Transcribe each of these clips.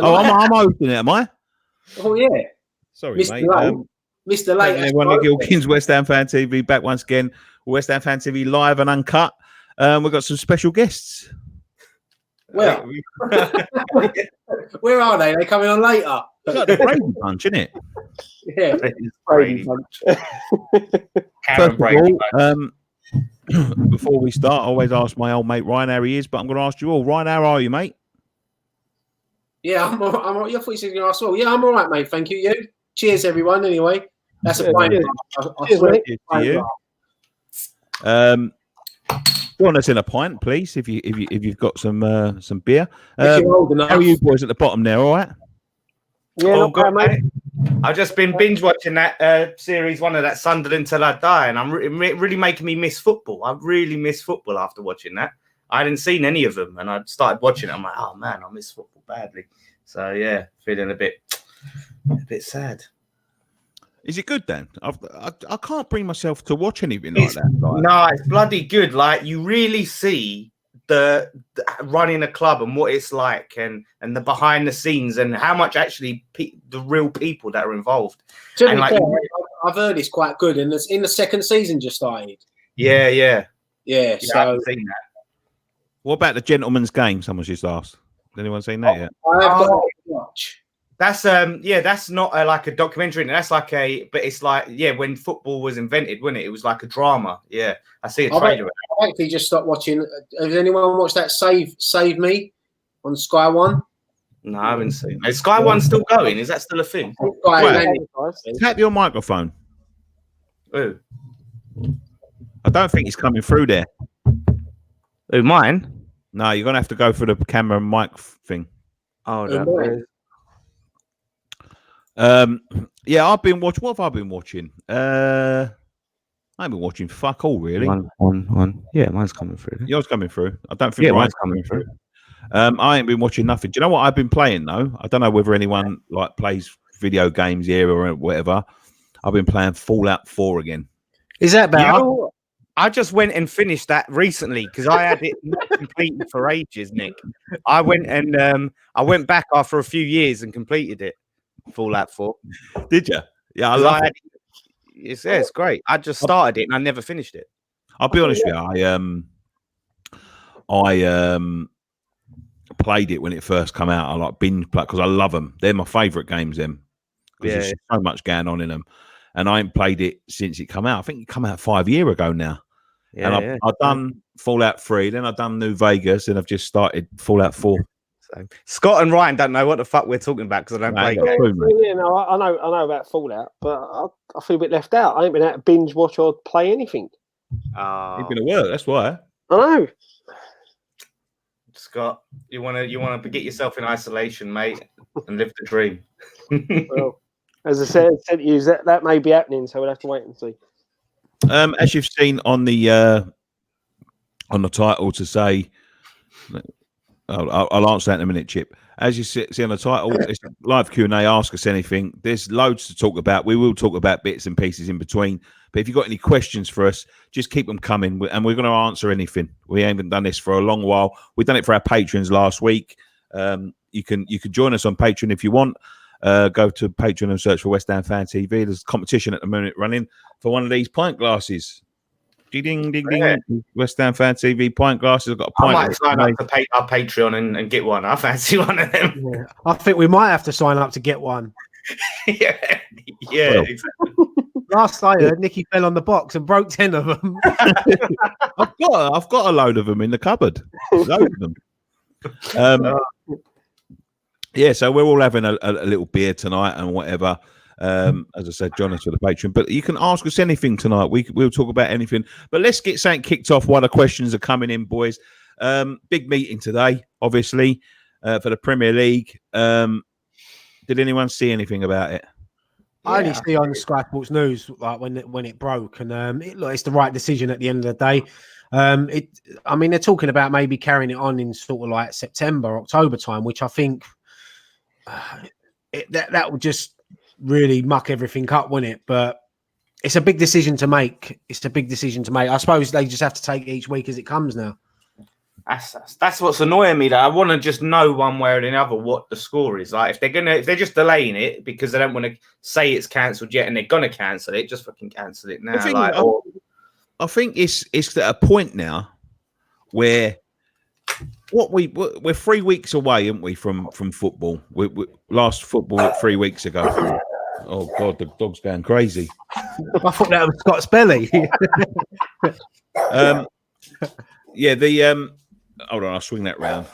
I'm hosting it, am I? Oh yeah. Sorry, Mr. mate. Mr. Late. Everyone, Nick Gilkins, West Ham Fan TV, back once again. West Ham Fan TV live and uncut. We've got some special guests. Well, where are they? They coming on later. It's like the Brady Bunch, isn't it? Yeah, Brady Bunch. First of all, before we start, I always ask my old mate Ryan how he is, but I'm going to ask you all. Ryan, how are you, mate? Yeah, I'm all right. I thought you said you were going to ask well. Yeah, I'm all right, mate. Thank you. You. Cheers, everyone. Anyway, that's a fine. Cheers to you. Join us in a pint, please, if you've got some beer. How are you boys at the bottom there? All right. Yeah, not bad, mate. I've just been binge watching that series one of that Sunderland Till I Die, and I'm really making me miss football. I really miss football after watching that. I hadn't seen any of them, and I started watching it. I'm like, oh man, I miss football badly. So yeah, feeling a bit sad. Is it good then? I can't bring myself to watch anything like that. No, it's bloody good. Like you really see the running a club and what it's like, and the behind the scenes, and how much actually the real people that are involved. And like, I've heard it's quite good, and it's in the second season just started. Yeah. So I haven't seen that. What about the Gentleman's Game? Someone's just asked. Has anyone seen that yet? I have got to watch. That's that's not like a documentary. That's like but it's like when football was invented, wasn't it? It was like a drama. Yeah, I see a trailer. I actually just stopped watching. Has anyone watched that Save Me on Sky One? No, I haven't seen it. Is Sky One still going? Is that still a thing? Tap your microphone. Ooh. I don't think it's coming through there. Who, mine? No, you're gonna have to go for the camera and mic thing. Oh, no. Yeah, I've been watching. What have I been watching? I've been watching fuck all really. One. Yeah, mine's coming through. Yours coming through. I don't think mine's coming through. I ain't been watching nothing. Do you know what I've been playing though? I don't know whether anyone like plays video games here or whatever. I've been playing Fallout 4 again. Is that better? I just went and finished that recently because I had it not completed for ages, Nick. I went back after a few years and completed it. Fallout 4. Did you? Yeah, I love it. It's great. I just started it and I never finished it. I'll be honest with you. I played it when it first came out. I like binge play because I love them. They're my favourite games. Them because there's so much going on in them, and I ain't played it since it came out. I think it came out 5 years ago now. Yeah, and I've done Fallout 3, then I've done New Vegas, and I've just started Fallout 4. Scott and Ryan don't know what the fuck we're talking about because I don't play games. Yeah, no, I know about Fallout, but I feel a bit left out. I ain't been able to binge watch or play anything. You've been at work, that's why. I know. Scott, you wanna get yourself in isolation, mate, and live the dream. Well, as I said to you, that may be happening, so we'll have to wait and see. As you've seen on the title to say. I'll answer that in a minute, Chip. As you see on the title, it's live Q&A, ask us anything. There's loads to talk about. We will talk about bits and pieces in between. But if you've got any questions for us, just keep them coming. And we're going to answer anything. We haven't done this for a long while. We've done it for our patrons last week. You can join us on Patreon if you want. Go to Patreon and search for West Ham Fan TV. There's a competition at the moment running for one of these pint glasses. Ding, ding, ding. West Ham Fan TV pint glasses. I've got a pint. I might sign up to our Patreon and get one. I fancy one of them. Yeah. I think we might have to sign up to get one. yeah, exactly. Last I heard, Nicky fell on the box and broke 10 of them. I've got a load of them in the cupboard. Load of them. Yeah, so we're all having a little beer tonight and whatever. As I said, John is for the Patreon, but you can ask us anything tonight. We'll talk about anything, but let's get something kicked off while the questions are coming in, boys. Big meeting today, obviously, for the Premier League. Did anyone see anything about it? I only see on Sky Sports News like when it broke, and it's the right decision at the end of the day. I mean, they're talking about maybe carrying it on in sort of like September, October time, which I think that would just really muck everything up, wouldn't it? But it's a big decision to make. I suppose they just have to take each week as it comes now. That's what's annoying me. That I want to just know one way or the other what the score is. Like if they're just delaying it because they don't want to say it's cancelled yet, and they're gonna cancel it, just fucking cancel it now. I think it's at a point now where we're 3 weeks away, aren't we, from football? We last football 3 weeks ago. Oh God, the dog's going crazy. I thought that was Scott's belly. Hold on, I'll swing that round.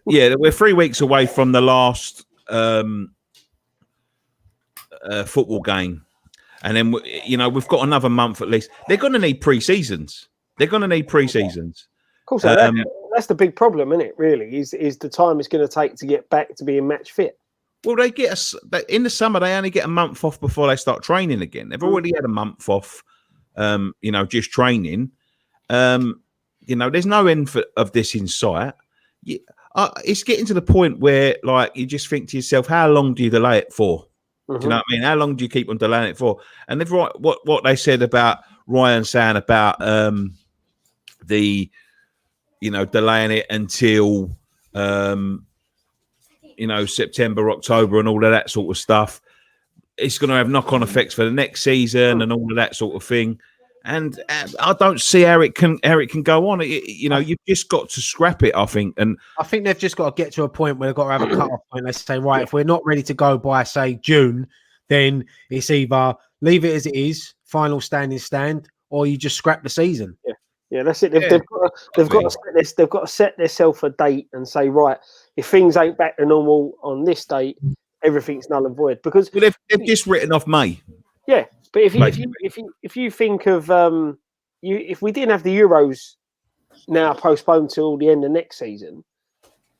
We're 3 weeks away from the last football game, and then we've got another month at least. They're going to need pre-seasons. Of course, that's the big problem, isn't it? Really, is the time it's going to take to get back to being match fit. Well, they get us in the summer. They only get a month off before they start training again. They've already had a month off, just training. There's no end of this in sight. It's getting to the point where, like, you just think to yourself, how long do you delay it for? Do you know what I mean? How long do you keep on delaying it for? And they've what they said about Ryan saying about delaying it until September, October, and all of that sort of stuff. It's going to have knock-on effects for the next season and all of that sort of thing. And I don't see how it can go on. You've just got to scrap it, I think. And I think they've just got to get to a point where they've got to have a cut-off point. They say, right, if we're not ready to go by, say, June, then it's either leave it as it is, final stand, or you just scrap the season. Yeah, that's it. They've got to set themselves a date and say, right, if things ain't back to normal on this date, everything's null and void. Because they've just written off May. Yeah, but if you think of if we didn't have the Euros now postponed till the end of next season,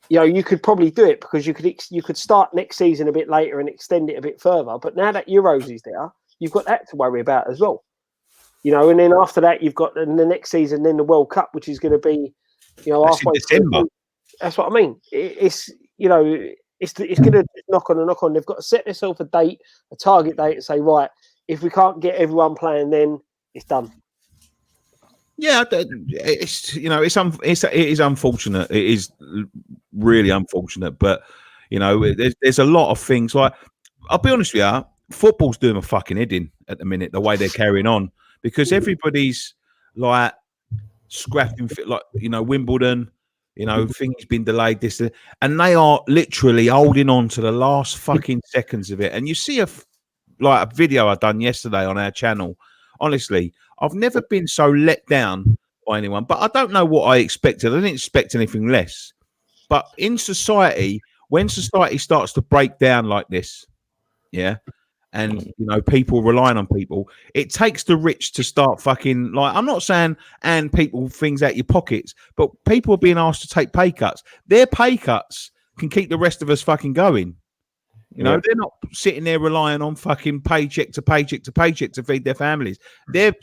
you could probably do it because you could start next season a bit later and extend it a bit further. But now that Euros is there, you've got that to worry about as well. And then after that, you've got the next season, then the World Cup, which is going to be, halfway December. That's what I mean. It's going to knock on. They've got to set themselves a date, a target date, and say, right, if we can't get everyone playing, then it's done. Yeah, it is unfortunate. It is really unfortunate, but there's a lot of things. Like, I'll be honest with you, football's doing a fucking head in at the minute. The way they're carrying on, because everybody's like scrapping, like Wimbledon. Things been delayed. And they are literally holding on to the last fucking seconds of it. And you see a video I done yesterday on our channel. Honestly, I've never been so let down by anyone, but I don't know what I expected. I didn't expect anything less. But in society, when society starts to break down like this, and people relying on people, it takes the rich to start fucking, like, I'm not saying and people things out your pockets, but people are being asked to take pay cuts. Their pay cuts can keep the rest of us fucking going. They're not sitting there relying on fucking paycheck to paycheck to paycheck to feed their families. They're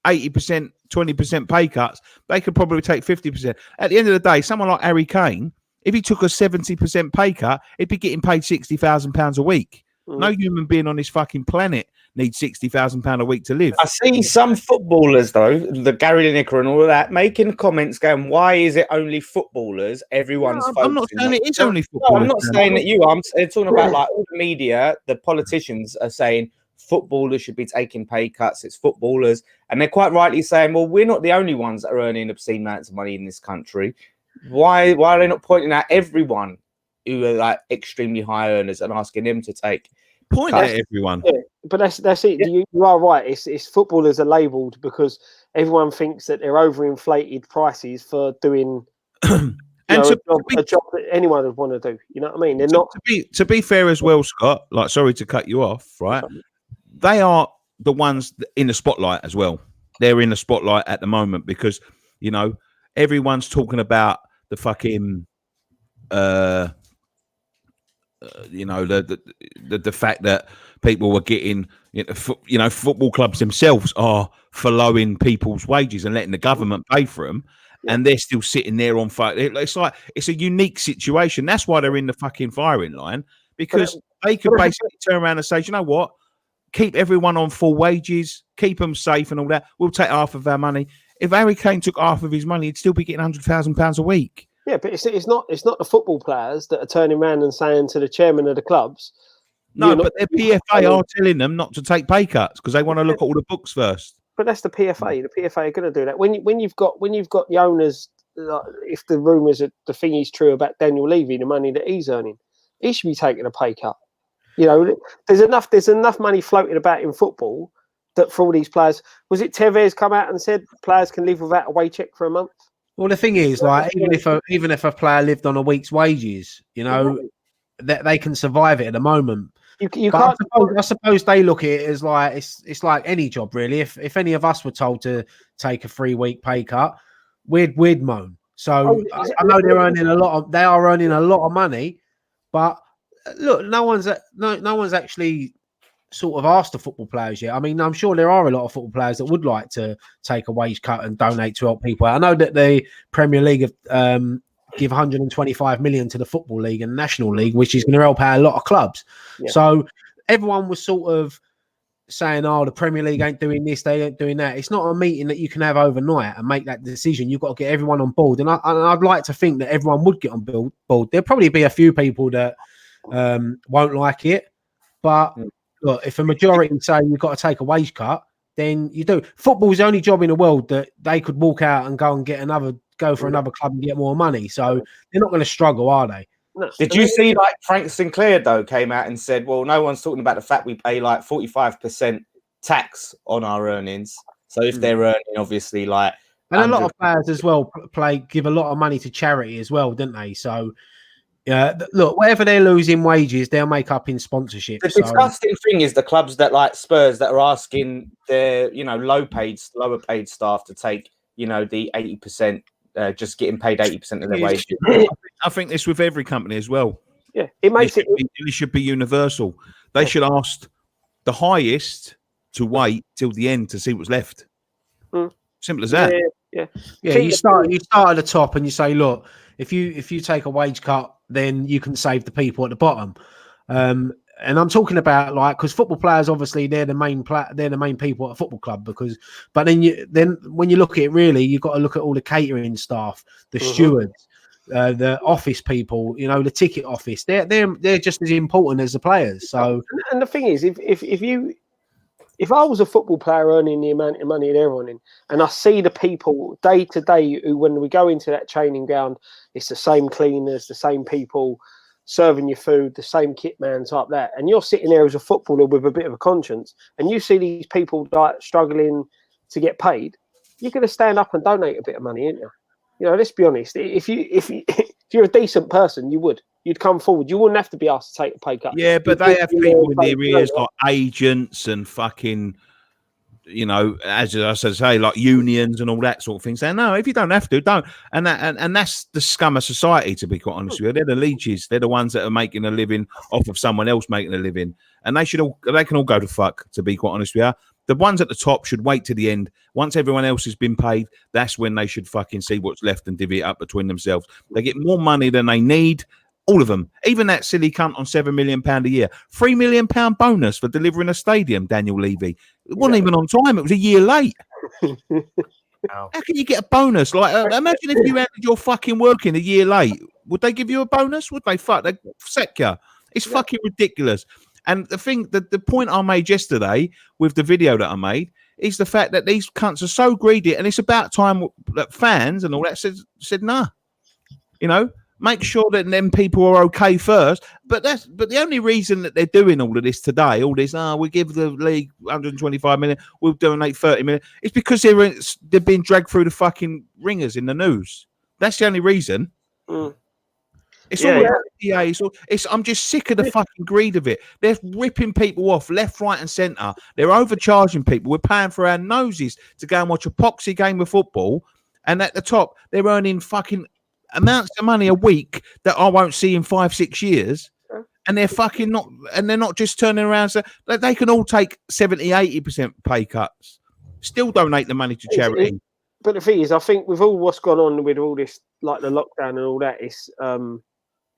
80%, 20% pay cuts. They could probably take 50%. At the end of the day, someone like Harry Kane, if he took a 70% pay cut, he'd be getting paid £60,000 a week. No human being on this fucking planet needs £60,000 a week to live. I see some footballers, though, the Gary Lineker and all of that, making comments going, why is it only footballers? Everyone's I'm not saying it is only footballers. No, I'm not saying that you are. I'm talking about, like, all the media, the politicians are saying footballers should be taking pay cuts. It's footballers. And they're quite rightly saying, well, we're not the only ones that are earning obscene amounts of money in this country. Why are they not pointing out everyone who are, like, extremely high earners and asking them to take point at everyone? Yeah, but that's it. Yeah. You are right. It's footballers are labelled because everyone thinks that they're overinflated prices for doing a job that anyone would want to do. You know what I mean? They're not. To be fair as well, Scott. Like, sorry to cut you off. Right? They are the ones in the spotlight as well. They're in the spotlight at the moment because everyone's talking about the fucking the fact that people were getting football clubs themselves are following people's wages and letting the government pay for them, and they're still sitting there on fire. It's like it's a unique situation. That's why they're in the fucking firing line, because they could basically turn around and say, you know what, keep everyone on full wages, keep them safe and all that. We'll take half of our money. If Harry Kane took half of his money, he'd still be getting £100,000 a week. Yeah, but it's not the football players that are turning around and saying to the chairman of the clubs. No, but their PFA are telling them not to take pay cuts because they want to look at all the books first. But that's the PFA. The PFA are going to do that. When you've got the owners, if the rumours are the thing is true about Daniel Levy, the money that he's earning, he should be taking a pay cut. You know, there's enough money floating about in football that for all these players. Was it Tevez come out and said players can live without a wage check for a month? Well, the thing is, like, even if a player lived on a week's wages, you know, that they can survive it at the moment. You can't. I suppose they look at it as like it's like any job, really. If any of us were told to take a 3-week pay cut, we'd moan. So I know they are earning a lot of money, but look, no one's actually sort of asked the football players yet. I mean, I'm sure there are a lot of football players that would like to take a wage cut and donate to help people. I know that the Premier League give 125 million to the Football League and National League, which is going to help out a lot of clubs. Yeah. So everyone was sort of saying, oh, the Premier League ain't doing this, they ain't doing that. It's not a meeting that you can have overnight and make that decision. You've got to get everyone on board. And I'd like to think that everyone would get on board. There'll probably be a few people that won't like it. But look, if a majority say you've got to take a wage cut, then you do. Football's the only job in the world that they could walk out and go and get go for another club and get more money. So they're not going to struggle, are they? No. Did you see, like, Frank Sinclair, though, came out and said, well, no one's talking about the fact we pay, like, 45% tax on our earnings. So if they're earning, obviously, like... And a lot of players as well give a lot of money to charity as well, don't they? So, look, whatever they're losing wages, they'll make up in sponsorship. The disgusting thing is the clubs that, like Spurs, that are asking their, lower paid staff to take, the 80%, just getting paid 80% of their wages. I think this with every company as well. Yeah, it should be universal. They should ask the highest to wait till the end to see what's left. Simple as that. Yeah. You start at the top and you say, look, if you take a wage cut, then you can save the people at the bottom. And I'm talking about, like, because football players, obviously, they're the main people at a football club. But then when you look at it, really, you've got to look at all the catering staff, the stewards, the office people, the ticket office. They're just as important as the players. So, and the thing is, if I was a football player earning the amount of money they're earning, and I see the people day to day who, when we go into that training ground, it's the same cleaners, the same people serving your food, the same kit man type that, and you're sitting there as a footballer with a bit of a conscience, and you see these people like struggling to get paid, you're going to stand up and donate a bit of money, aren't you? Let's be honest. If you're a decent person, you'd come forward. You wouldn't have to be asked to take a pay cut. Yeah, but they have people in their ears like agents and fucking, as I say, like unions and all that sort of thing, saying, no, if you don't have to, don't. And that's the scum of society, to be quite honest with you. They're the leeches. They're the ones that are making a living off of someone else making a living. And they can all go to fuck, to be quite honest with you. The ones at the top should wait to the end. Once everyone else has been paid, that's when they should fucking see what's left and divvy it up between themselves. They get more money than they need. All of them. Even that silly cunt on £7 million a year. £3 million bonus for delivering a stadium, Daniel Levy. It wasn't even on time. It was a year late. How can you get a bonus? Like, imagine if you handed your fucking work in a year late. Would they give you a bonus? Would they? They'd sack you. It's fucking ridiculous. And the point I made yesterday with the video that I made is the fact that these cunts are so greedy, and it's about time that fans and all that said nah. Make sure that them people are okay first. But the only reason that they're doing all of this today, we give the league 125 million, we'll donate 30 million, it's because they're being dragged through the fucking ringers in the news. That's the only reason. It's all about PA. I'm just sick of the fucking greed of it. They're ripping people off left, right, and centre. They're overcharging people. We're paying for our noses to go and watch a poxy game of football, and at the top, they're earning fucking amounts of money a week that I won't see in 5-6 years, and they're fucking not. And they're not just turning around. So they can all take 70-80% pay cuts, still donate the money to charity. But the thing is, I think with all what's gone on with all this, like the lockdown and all that, it's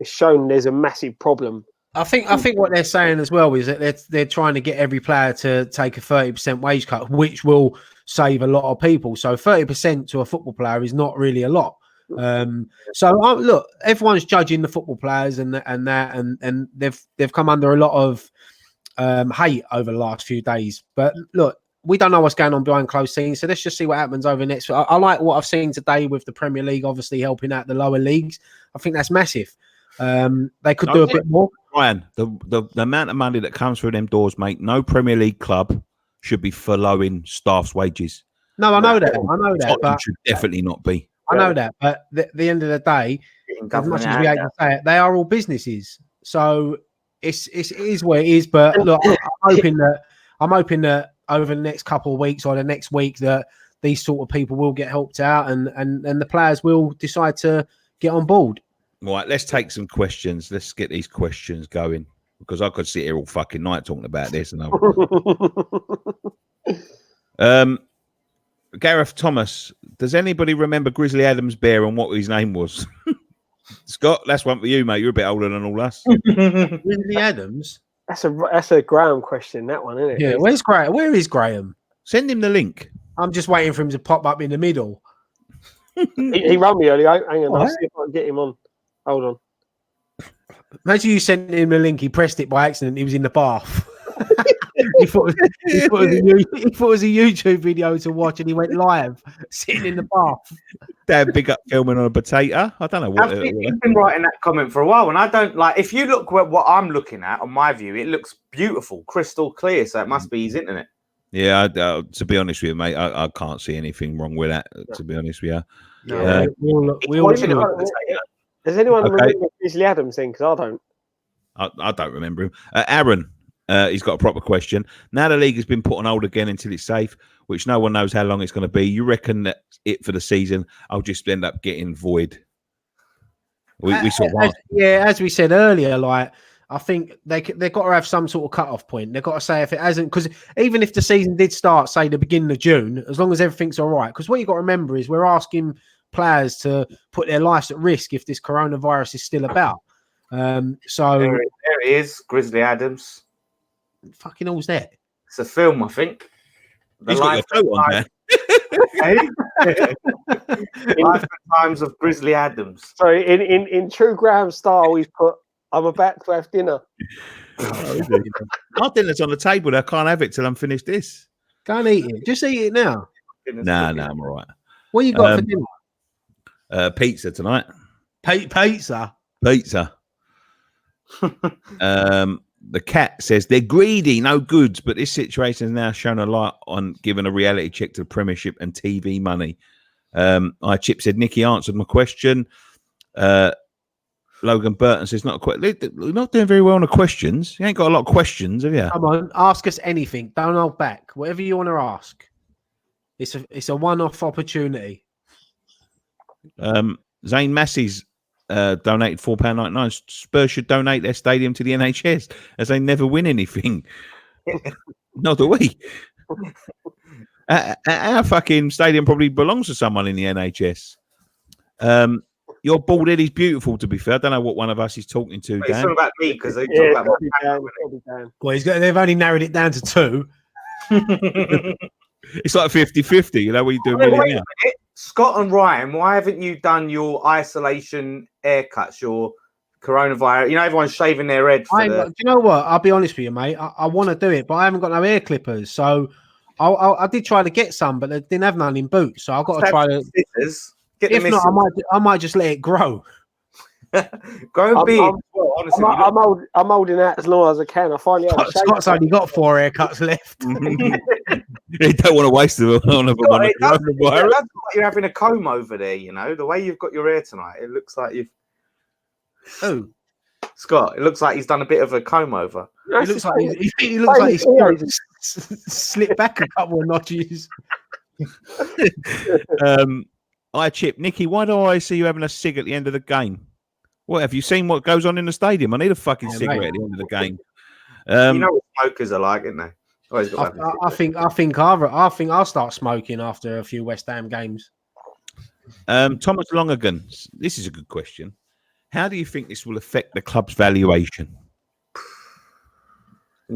shown there's a massive problem I think what they're saying as well is that they're trying to get every player to take a 30% wage cut, which will save a lot of people. So 30% to a football player is not really a lot. Look, everyone's judging the football players and they've come under a lot of hate over the last few days. But look, we don't know what's going on behind closed scenes, so let's just see what happens over next. I like what I've seen today with the Premier League, obviously helping out the lower leagues. I think that's massive. They could do a bit more. Ryan, the amount of money that comes through them doors, mate, no Premier League club should be furloughing staff's wages. No, I know that. I know that. But should definitely not be. I know that. But at the end of the day, as much as we hate to say it, they are all businesses. So it is what it is. But look, I'm hoping that over the next couple of weeks or the next week that these sort of people will get helped out and the players will decide to get on board. Right, let's take some questions. Let's get these questions going because I could sit here all fucking night talking about this. And Gareth Thomas, does anybody remember Grizzly Adams' bear and what his name was? Scott, that's one for you, mate. You're a bit older than all us. Grizzly Adams? That's a Graham question, that one, isn't it? Yeah, where's Graham? Where is Graham? Send him the link. I'm just waiting for him to pop up in the middle. he rang me earlier. Hang on, I'll see if I can get him on. Hold on. Imagine you sent him a link. He pressed it by accident. He was in the bath. he thought it was a YouTube video to watch, and he went live sitting in the bath. Damn, big up filming on a potato. I don't know what. You've been writing that comment for a while, and I don't like. If you look at what I'm looking at on my view, it looks beautiful, crystal clear. So it must be his internet. Yeah, to be honest with you, mate, I can't see anything wrong with that. To be honest with you, does anyone remember Grizzly Adams thing? Because I don't. I don't remember him. Aaron, he's got a proper question. Now the league has been put on hold again until it's safe, which no one knows how long it's going to be. You reckon that it for the season? I'll just end up getting void. We sort of as we said earlier, like I think they've got to have some sort of cut-off point. They've got to say if it hasn't, because even if the season did start, say the beginning of June, as long as everything's all right. Because what you've got to remember is we're asking players to put their lives at risk if this coronavirus is still about. So there it is, Grizzly Adams. Fucking all's that? It's a film, I think. He's got your coat on there. Lifetimes of Grizzly Adams. So in true Graham style, he's put, "I'm about to have dinner." Our dinner's on the table. I can't have it till I'm finished this. Go and eat it. Just eat it now. Nah, I'm all right. What you got for dinner? Pizza tonight. Pizza. The cat says they're greedy, no goods, but this situation has now shown a light on giving a reality check to the Premiership and TV money. Chip said Nicky answered my question. Logan Burton says we're not doing very well on the questions. You ain't got a lot of questions, have you? Come on, ask us anything. Don't hold back. Whatever you want to ask. It's a one-off opportunity. Zane Massey's donated £4.99. Spurs should donate their stadium to the NHS as they never win anything. Not do we? Our fucking stadium probably belongs to someone in the NHS. Your bald head is beautiful, to be fair. I don't know what one of us is talking to, Dan. It's all about me because they talk about Dan. Well, they've only narrowed it down to 2. It's like 50-50, you know what you do. Wait a minute. Scott and Ryan, why haven't you done your isolation haircuts, your coronavirus? You know, everyone's shaving their head. Do you know what? I'll be honest with you, mate. I want to do it, but I haven't got no hair clippers. So I did try to get some, but they didn't have none in Boots. So I've got to try to. Scissors. If not, I might just let it grow. Go and be. Honestly, I'm holding out as long as I can. I finally have Scott's only got 4 haircuts left. You don't want to waste them on You're having a comb over there, you know. The way you've got your hair tonight, it looks like you've. Oh, Scott! It looks like he's done a bit of a comb over. He looks like he's slipped back a couple of notches. Chip, Nicky, why do I see you having a cig at the end of the game? What have you seen? What goes on in the stadium? I need a fucking cigarette at the end of the game. You know what smokers are like, isn't they? I think I'll start smoking after a few West Ham games. Thomas Longagan, this is a good question. How do you think this will affect the club's valuation?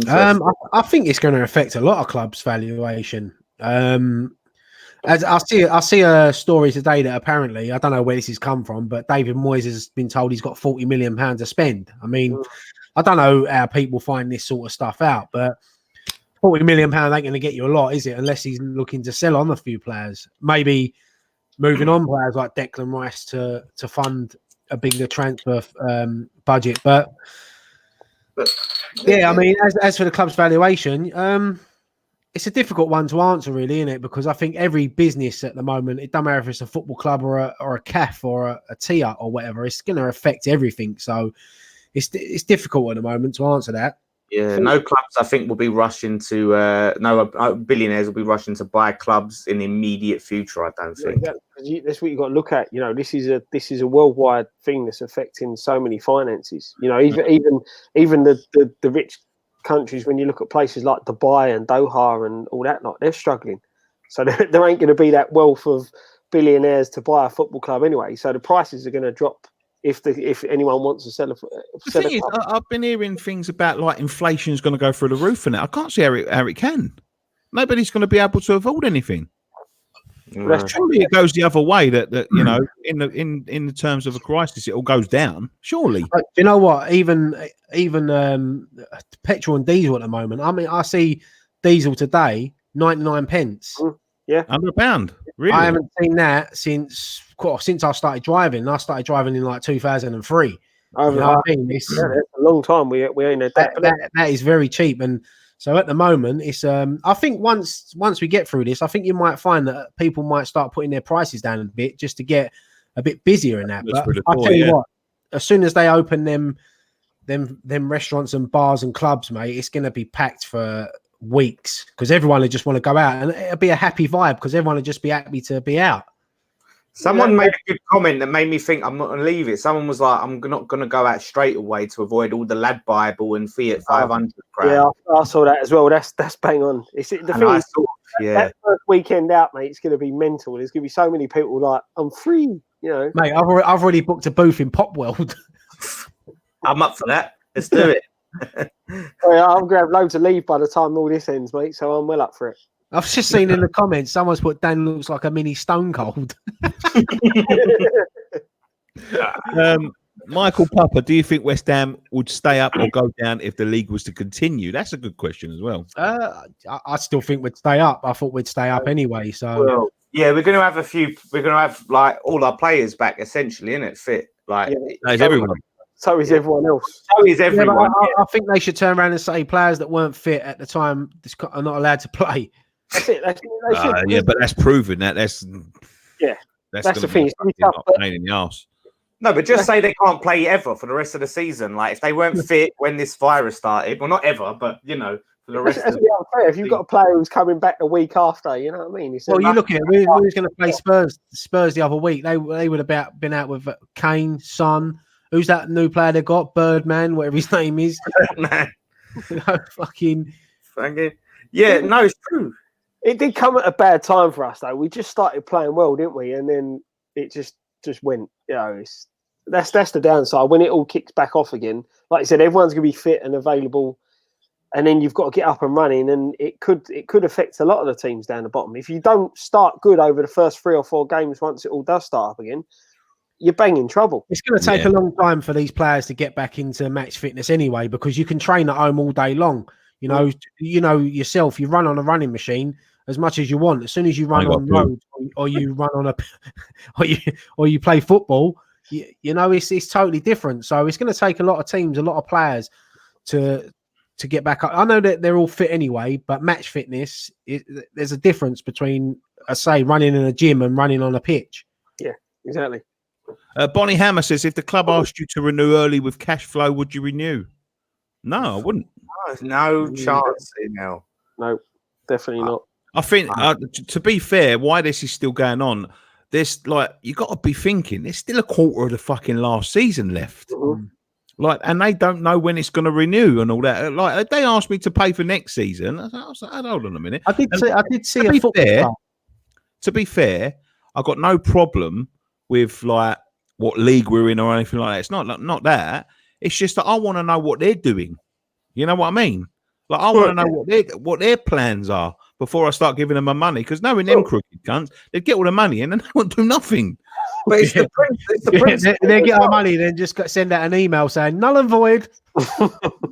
I think it's going to affect a lot of clubs' valuation. As I see a story today that apparently, I don't know where this has come from, but David Moyes has been told he's got £40 million to spend. I mean, I don't know how people find this sort of stuff out, but £40 million ain't going to get you a lot, is it? Unless he's looking to sell on a few players, maybe moving on players like Declan Rice to fund a bigger transfer budget. But yeah, I mean, as for the club's valuation, it's a difficult one to answer, really, isn't it? Because I think every business at the moment, it doesn't matter if it's a football club or a CAF or a TIA or whatever, it's going to affect everything. So it's difficult at the moment to answer that. Yeah, no clubs, I think, will be rushing to billionaires will be rushing to buy clubs in the immediate future. I don't think. Yeah, that's what you got to look at. You know, this is a worldwide thing that's affecting so many finances. You know, even the rich countries, when you look at places like Dubai and Doha and all that, they're struggling. So there ain't going to be that wealth of billionaires to buy a football club anyway. So the prices are going to drop if anyone wants to sell a the thing is, I've been hearing things about like inflation is going to go through the roof, and I can't see how it can. Nobody's going to be able to afford anything. Surely it goes the other way. That you know, in the terms of a crisis, it all goes down. Surely. But you know what? Even petrol and diesel at the moment. I mean, I see diesel today 99 pence. Yeah, £100. Really? I haven't seen that since I started driving. I started driving in like 2003. You know what I mean? It's a long time. We ain't had that. That is very cheap, and so at the moment, it's. I think once we get through this, I think you might find that people might start putting their prices down a bit just to get a bit busier in that. But I tell you what, as soon as they open them restaurants and bars and clubs, mate, it's going to be packed for weeks because everyone will just want to go out, and it'll be a happy vibe because everyone will just be happy to be out. Someone made a good comment that made me think I'm not going to leave it. Someone was like, I'm not going to go out straight away to avoid all the Lad Bible and Fiat 500 crap. Yeah, I saw that as well. That's bang on. That first weekend out, mate, it's going to be mental. There's going to be so many people like, I'm free, you know. Mate, I've already booked a booth in Pop World. I'm up for that. Let's do it. I'm going to have loads of leave by the time all this ends, mate, so I'm well up for it. I've just seen in the comments someone's put Dan looks like a mini Stone Cold. Michael Papa, do you think West Ham would stay up or go down if the league was to continue? That's a good question as well. I still think we'd stay up. I thought we'd stay up anyway. So yeah, we're going to have We're going to have like all our players back essentially, innit? Fit like everyone. So is everyone else. So is everyone. I think they should turn around and say players that weren't fit at the time are not allowed to play. That's it. Yeah, but that's proven that. That's the thing. Pain in the arse. No, but just say they can't play ever for the rest of the season. Like if they weren't fit when this virus started, well, not ever, but you know, for the rest of the season. If you've got a player who's coming back a week after, you know what I mean? Well, you look at it. We was going to play Spurs the other week. They would have been out with Kane, Son. Who's that new player they got? Birdman, whatever his name is. Man. Fucking. Yeah, no, it's true. It did come at a bad time for us, though. We just started playing well, didn't we? And then it just went. You know, that's the downside. When it all kicks back off again, like you said, everyone's going to be fit and available, and then you've got to get up and running, and it could affect a lot of the teams down the bottom. If you don't start good over the first 3 or 4 games, once it all does start up again, you're banging trouble. It's going to take a long time for these players to get back into match fitness anyway, because you can train at home all day long. You know yourself. You run on a running machine as much as you want. As soon as you run on road, or you run on or you play football, you know it's totally different. So it's going to take a lot of teams, a lot of players to get back up. I know that they're all fit anyway, but match fitness, there's a difference between, I say, running in a gym and running on a pitch. Yeah, exactly. Bonnie Hammer says, if the club asked you to renew early with cash flow, would you renew? No, I wouldn't. No chance now. No, definitely not. I think, to be fair, why this is still going on, there's like, you got to be thinking, there's still a quarter of the fucking last season left. Mm-hmm. Like, and they don't know when it's going to renew and all that. Like, they asked me to pay for next season. I was like, hold on a minute. I did see a football. To be fair, I got no problem with like what league we're in or anything like that. It's not that. It's just that I want to know what they're doing. You know what I mean? Like, I want to know what their plans are before I start giving them my money. Because knowing them crooked cunts, they'd get all the money and then they won't do nothing. But it's the principle. They get our money, then just send out an email saying null and void.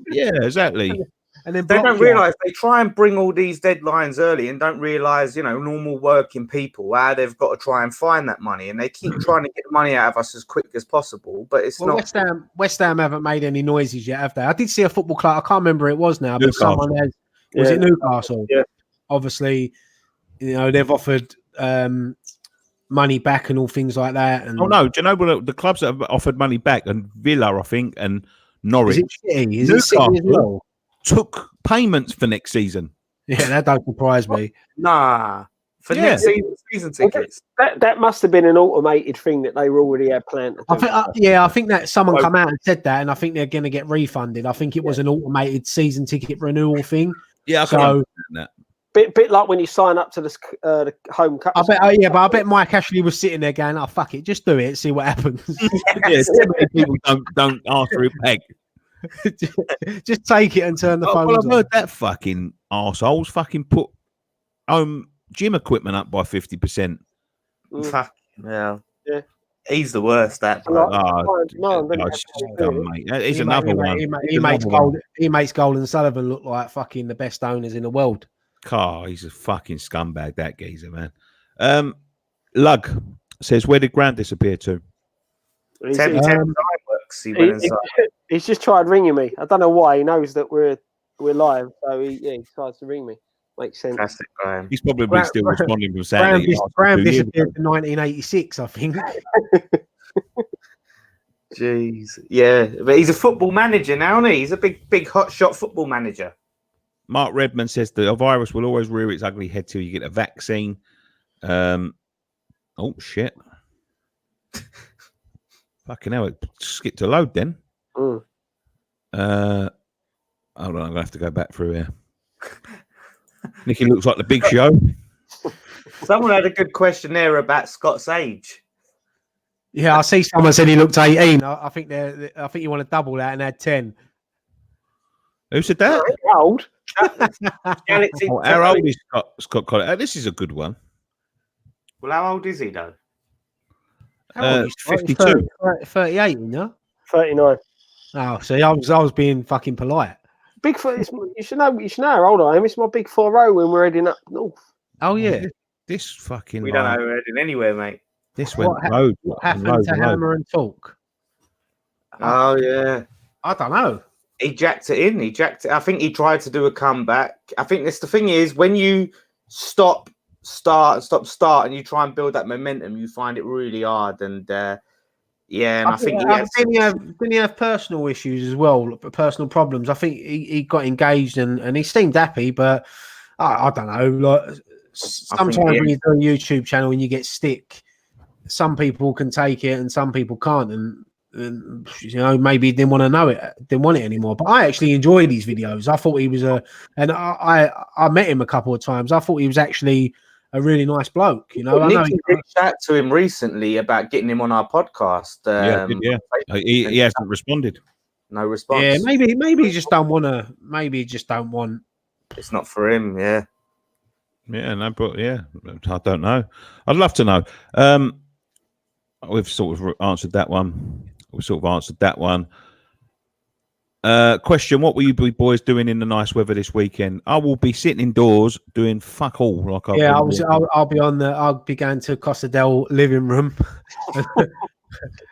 Yeah, exactly. And then they don't realise they try and bring all these deadlines early and don't realise, normal working people, how they've got to try and find that money, and they keep trying to get the money out of us as quick as possible. But it's not. West Ham haven't made any noises yet, have they? I did see a football club. I can't remember who it was now, but someone has. Was it Newcastle? Yeah. Obviously, they've offered money back and all things like that. And do you know what the clubs that have offered money back? And Villa, I think, and Norwich. Is it City as well? Took payments for next season. Yeah, that don't surprise me. Nah, for next season tickets. That must have been an automated thing that they already had planned to do. I think that someone come out and said that, and I think they're going to get refunded. I think it was an automated season ticket renewal thing. Yeah, I can understand that. Bit like when you sign up to the home cup. I bet Mike Ashley was sitting there going, "Oh fuck it, just do it, see what happens." Yes, people don't ask for it back. Just take it and turn the phone. Well, I've heard that fucking arseholes fucking put gym equipment up by 50%. Fuck yeah. He's the worst. That mate. He's another one. He makes Golden Sullivan look like fucking the best owners in the world. He's a fucking scumbag, that geezer, man. Lug says, where did Grant disappear to? He's just tried ringing me. I don't know why. He knows that we're live, so he tries to ring me. Makes sense. Classic Graham. He's probably still responding from Saturday. Graham disappeared in 1986, I think. Jeez, yeah, but he's a football manager now, isn't he? He's a big hotshot football manager. Mark Redmond says the virus will always rear its ugly head till you get a vaccine. Oh shit! Fucking hell! It skipped a load then. Hold on, I'm gonna have to go back through here. Nicky looks like the Big Show. Someone had a good question there about Scott's age. Yeah, I see someone said he looked 18. I think you want to double that and add 10. Who said that? How old? How old is Scott Collins? This is a good one. Well, how old is he though? 52. 38, you know? 39. Oh, see, I was being fucking polite. Bigfoot, you should know how old I am. It's my big 4-0 when we're heading up north. Oh yeah. This fucking we don't know we're heading anywhere, mate. This went road. What happened to Hammer and Talk? Oh yeah. I don't know. He jacked it in. I think he tried to do a comeback. I think the thing is when you start, and you try and build that momentum, you find it really hard. And and I think didn't he have personal issues as well, personal problems? I think he got engaged and he seemed happy, but I don't know. Like sometimes when you do a YouTube channel and you get stick, some people can take it and some people can't, and maybe he didn't want to know it, didn't want it anymore. But I actually enjoy these videos. I thought he was and I met him a couple of times. I thought he was actually a really nice bloke, you know. Well, Nicky reached out to him recently about getting him on our podcast. He hasn't responded. No response. Yeah, maybe he just don't want to. Maybe he just don't want. It's not for him. Yeah. Yeah, no, but I don't know. I'd love to know. We've sort of answered that one. Question: what will you boys doing in the nice weather this weekend? I will be sitting indoors doing fuck all. I'll be going to Costa del living room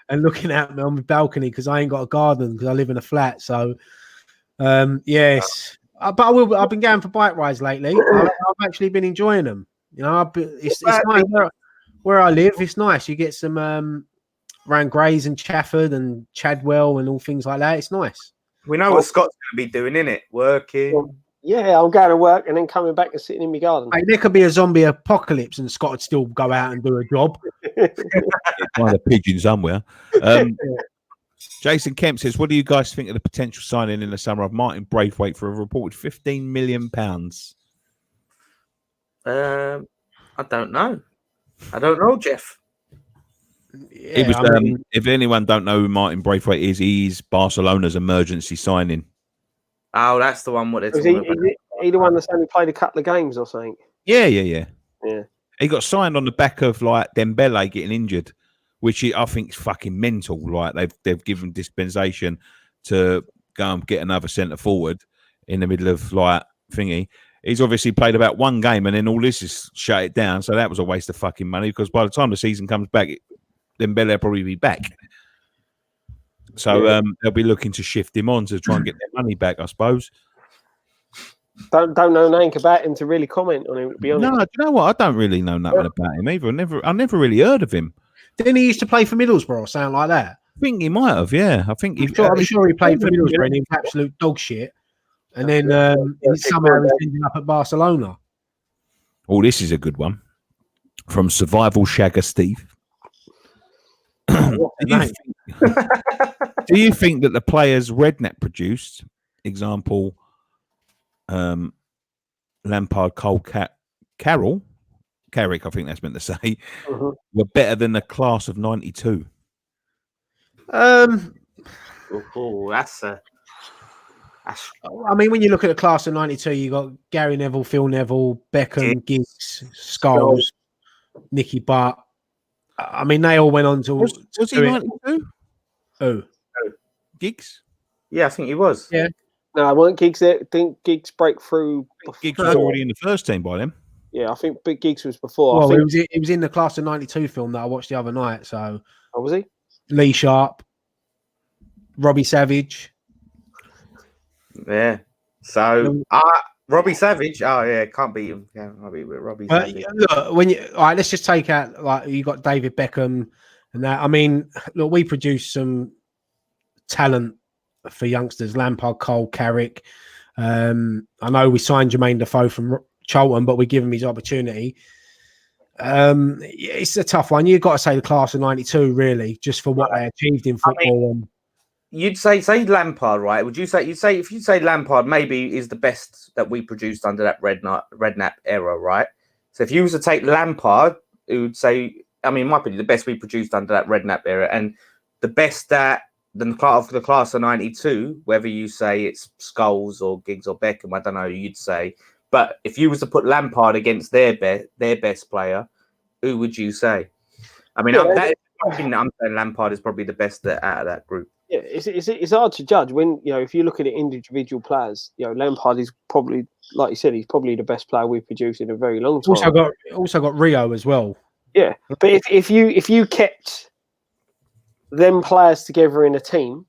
and looking out on my balcony because I ain't got a garden because I live in a flat. So, yes, but I've been going for bike rides lately. I've actually been enjoying them. You know, it's nice where I live. It's nice. You get some around Grays and Chafford and Chadwell and all things like that. It's nice. We know what Scott's going to be doing, innit? Working. Yeah, I'm going to work and then coming back and sitting in my garden. Hey, there could be a zombie apocalypse and Scott would still go out and do a job. Find a pigeon somewhere. Jason Kemp says, what do you guys think of the potential signing in the summer of Martin Braithwaite for a reported £15 million? I don't know. Jeff. Yeah, if anyone don't know who Martin Braithwaite is, he's Barcelona's emergency signing. Oh, that's the one. What they're talking about. He the one that's only played a couple of games or something? Yeah. Yeah. He got signed on the back of like Dembele getting injured, which I think is fucking mental. Like they've given dispensation to go and get another centre forward in the middle of like thingy. He's obviously played about one game, and then all this is shut it down. So that was a waste of fucking money because by the time the season comes back, Dembele will probably be back. So they'll be looking to shift him on to try and get their money back, I suppose. Don't know nothing about him to really comment on him, to be honest. No, do you know what? I don't really know nothing about him either. I never really heard of him. Didn't he used to play for Middlesbrough or something like that? I think he might have, yeah. I think I'm sure he played for Middlesbrough and he was absolute dog shit. And then somehow he's ending up at Barcelona. Oh, this is a good one. From Survival Shagger Steve. Do you think that the players Redknapp produced, example, Lampard, Cole, Carrick, I think that's meant to say, were better than the class of '92? I mean, when you look at the class of '92, you got Gary Neville, Phil Neville, Beckham, Giggs, Scholes, Nicky Butt. I mean, they all went on to. Was he 92? Who? Giggs? Yeah, I think he was. Yeah. No, I wasn't Giggs there. I think Giggs break through. Giggs was already in the first team by then. Yeah, I think Big Giggs was before. Well, he was in the class of '92 film that I watched the other night. So, was he? Lee Sharp, Robbie Savage. Yeah. So, Robbie Savage. Oh yeah, can't beat him. Yeah, I'll beat Robbie Savage. Look, all right, let's just take out like you got David Beckham and that. I mean, look, we produced some talent for youngsters: Lampard, Cole, Carrick. I know we signed Jermaine Defoe from Charlton, but we give him his opportunity. It's a tough one. You've got to say the class of '92, really, just for what they achieved in football. You'd say Lampard, right? Would you say if you say Lampard maybe is the best that we produced under that Redknapp era, right? So if you was to take Lampard, it would say, I mean, in my opinion, the best we produced under that Redknapp era, and the best that the class of '92, whether you say it's Scholes or Giggs or Beckham, I don't know, you'd say. But if you was to put Lampard against their best player, who would you say? I mean, I'm saying Lampard is probably the best out of that group. Yeah, it's hard to judge when, if you look at individual players. Lampard is probably, like you said, he's probably the best player we've produced in a very long time. Also got Rio as well. Yeah, but if you kept them players together in a team,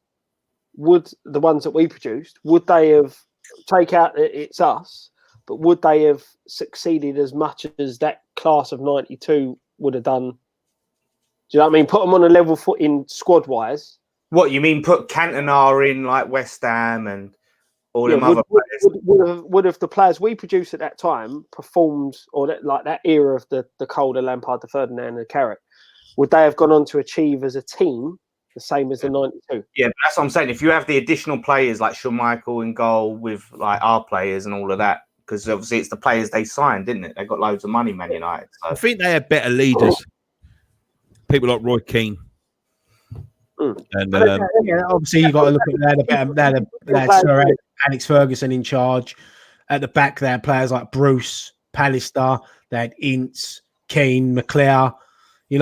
would the ones that we produced, would they have take out it's us, but would they have succeeded as much as that class of '92 would have done? Do you know what I mean? Put them on a level footing squad wise. What you mean? Put Cantona in like West Ham and all them other players. Would have the players we produced at that time performed, or that era of the Calder, Lampard, the Ferdinand, and the Carrick? Would they have gone on to achieve as a team the same as the '92? Yeah, but that's what I'm saying. If you have the additional players like Schmeichel in goal with like our players and all of that, because obviously it's the players they signed, didn't it? They got loads of money, Man United. So. I think they had better leaders. People like Roy Keane. And obviously you got to look at they had Sir Alex Ferguson in charge. At the back, they had players like Bruce, Pallister, they had Ince, Keane, McClare. They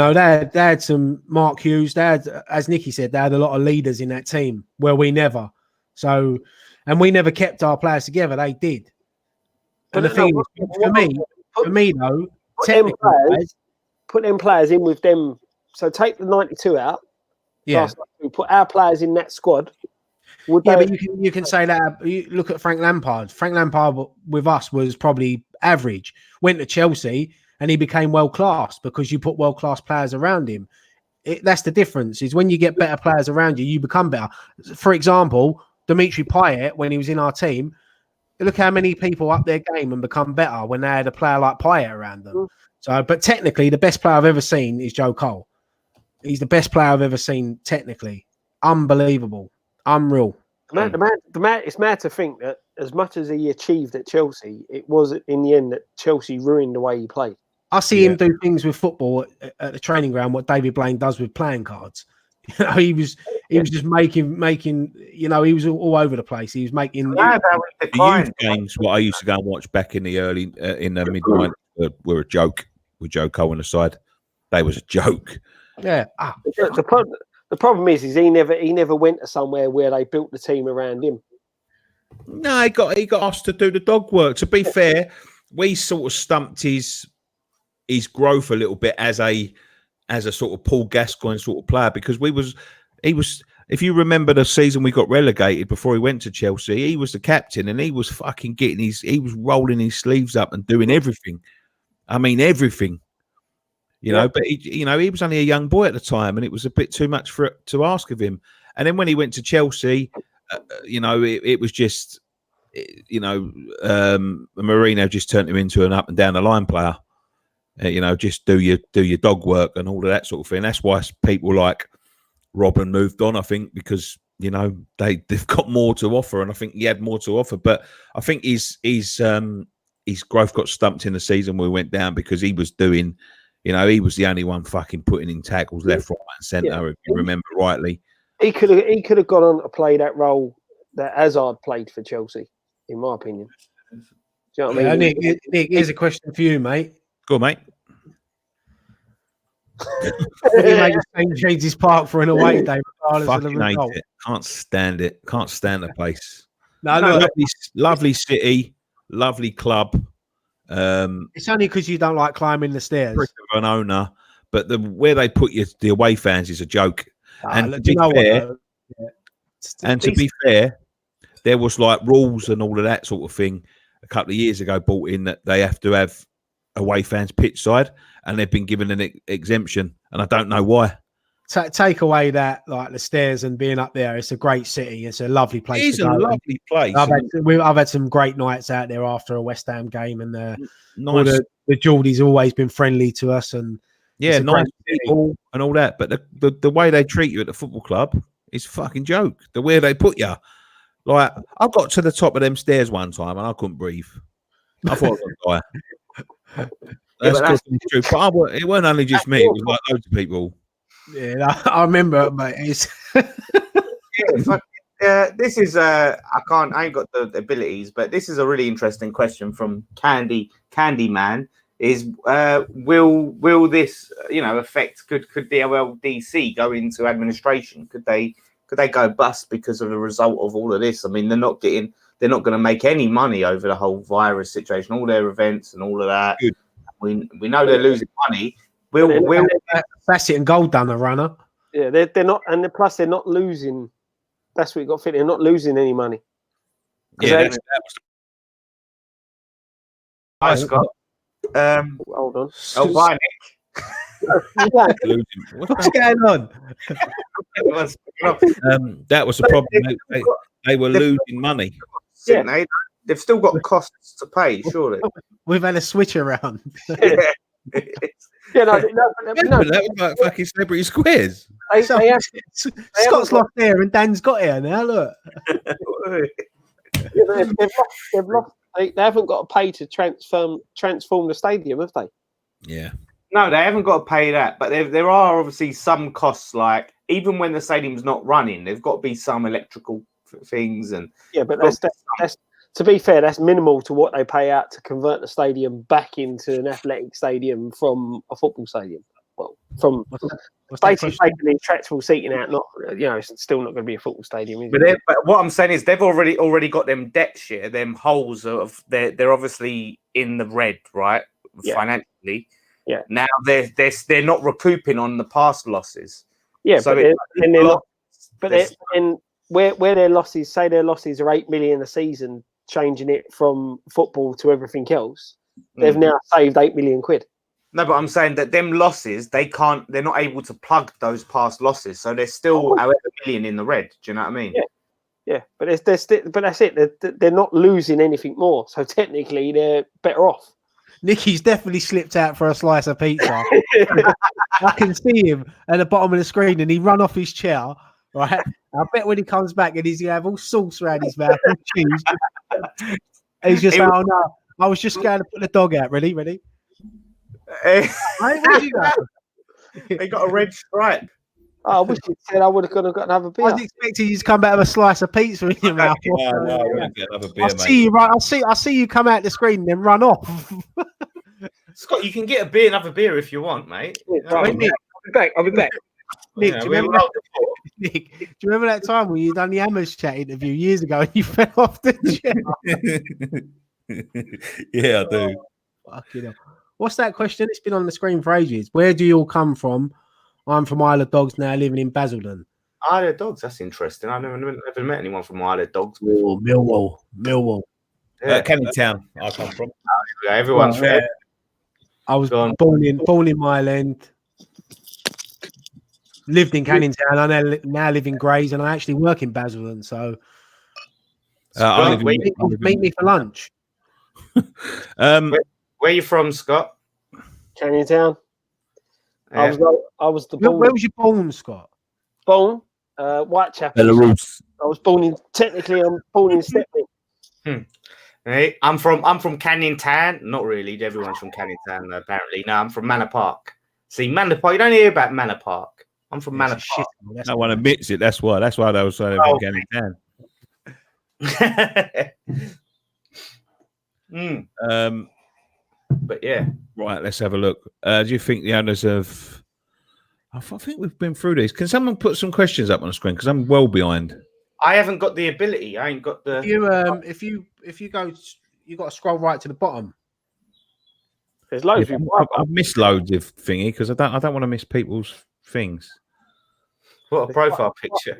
had some Mark Hughes. They had, as Nicky said, they had a lot of leaders in that team where we never. So, and we never kept our players together. They did. And the thing is, for me though, put them players in with them. So take the '92 out. Yeah, put our players in that squad. But you can say that. You look at Frank Lampard. Frank Lampard with us was probably average. Went to Chelsea and he became world class because you put world class players around him. That's the difference. Is when you get better players around you, you become better. For example, Dimitri Payet, when he was in our team, look how many people up their game and become better when they had a player like Payet around them. So, but technically, the best player I've ever seen is Joe Cole. He's the best player I've ever seen, technically. Unbelievable. Unreal. It's mad to think that as much as he achieved at Chelsea, it was in the end that Chelsea ruined the way he played. I see him do things with football at the training ground, what David Blaine does with playing cards. He was just making. You know, he was all over the place. He was making the youth games. What I used to go and watch back in the early in the mid-90s were a joke. With Joe Cohen aside, they was a joke. Yeah. The problem is he never went to somewhere where they built the team around him. No, he got asked to do the dog work. To be fair, we sort of stumped his growth a little bit as a sort of Paul Gascoigne sort of player, because he was. If you remember the season we got relegated before he went to Chelsea, he was the captain and he was fucking he was rolling his sleeves up and doing everything. I mean, everything. You know, but he was only a young boy at the time, and it was a bit too much to ask of him. And then when he went to Chelsea, it was just, Mourinho just turned him into an up and down the line player. Just do your dog work and all of that sort of thing. That's why people like Robin moved on, I think, because they've got more to offer, and I think he had more to offer. But I think his growth got stumped in the season where we went down, because he was doing, he was the only one fucking putting in tackles left, right, and centre. If you remember rightly, he could have gone on to play that role that Hazard played for Chelsea, in my opinion. Do you know what I mean? Nick, here's a question for you, mate. Go on, mate. Would you make St. James's Park for an away day, regardless of the result? Hate it. Can't stand it. Can't stand the place. No, lovely city, lovely club. It's only because you don't like climbing the stairs. Of an owner, but where they put the away fans is a joke. And to be fair, there was like rules and all of that sort of thing a couple of years ago brought in that they have to have away fans pitch side, and they've been given an exemption, and I don't know why. Take away that, like the stairs and being up there. It's a great city. It's a lovely place. It is a lovely place. I've had some great nights out there after a West Ham game, and nice. The Geordies always been friendly to us, and nice people and all that. But the way they treat you at the football club is a fucking joke. The way they put you, like I got to the top of them stairs one time and I couldn't breathe. I thought I was going to die. That's true. But it wasn't only just me; it was like loads of people. Yeah, I remember, mate. This is I ain't got the abilities, but this is a really interesting question from Candyman. Is will this affect? Could the LLDC go into administration? Could they go bust because of the result of all of this? I mean, they're not going to make any money over the whole virus situation, all their events and all of that. Good. We know they're losing money. Will Bassett and Gold done a runner? Yeah, they're not, and plus they're not losing. That's what you got to fit. They're not losing any money. Yeah, hi Scott. Hold on. Oh, bye, Nick. What's going on? That was the problem. They were losing money. Yeah. They've still got costs to pay, surely. We've had a switch around. No, that was like fucking Celebrity Squares. Scott's lost here and Dan's got here now. Look, they've lost. They haven't got to pay to transform the stadium, have they? Yeah. No, they haven't got to pay that, but there are obviously some costs. Like even when the stadium's not running, there's got to be some electrical things and but that's to be fair, that's minimal to what they pay out to convert the stadium back into an athletic stadium from a football stadium. Well, from basically taking the retractable seating out, it's still not going to be a football stadium. Is it? But what I'm saying is they've already got them debts here, them holes of they're obviously in the red, right? Yeah. Financially. Yeah. Now they're not recouping on the past losses. Yeah, so where their losses, say their losses are 8 million a season, changing it from football to everything else, they've now saved 8 million quid. No, but I'm saying that them losses, they're not able to plug those past losses, so they're still however million in the red. Do you know what I mean? Yeah. But that's it. They're not losing anything more, so technically they're better off. Nicky's definitely slipped out for a slice of pizza. I can see him at the bottom of the screen, and he run off his chair. Right, I bet when he comes back and he's gonna have all sauce around his mouth and cheese. He's just oh no, I was just going to put the dog out. Ready? They got a red stripe. Oh, I wish you said I would have got another beer. I was expecting you to come back with a slice of pizza in your mouth. No, get another beer, I see you right. I see you come out the screen and then run off. Scott, you can get another beer if you want, mate. I'll be back. Nick, Yeah, do you remember that time when you done the Hammers Chat interview years ago and you fell off the chair? Yeah, I do. Fucking hell. What's that question? It's been on the screen for ages. Where do you all come from? I'm from Isle of Dogs now, living in Basildon. Isle of Dogs, that's interesting. I've never met anyone from Isle of Dogs. Millwall. Yeah. Canning Town, I come from. Yeah, everyone's fair. I was born in Mile End. Lived in Canning Town. I now live in Grays, and I actually work in Basildon. So, meet me for lunch. Where are you from, Scott? Canning Town. Yeah. I was the Where was you born, Scott? Born, Whitechapel. Belarus. I was born in. Technically, I'm born in Stepney. Hey, I'm from Canning Town. Not really. Everyone's from Canning Town, apparently. No, I'm from Manor Park. See, Manor Park. You don't hear about Manor Park. I'm from Manor Park. No one admits it. That's why. That's why they were saying from Canning Town. But yeah. Right, let's have a look. Do you think the owners of... I think we've been through these. Can someone put some questions up on the screen? Because I'm well behind. I haven't got the ability. I ain't got the... If you go... you got to scroll right to the bottom. There's loads. I've missed loads of thingy because I don't want to miss people's things. What a profile picture.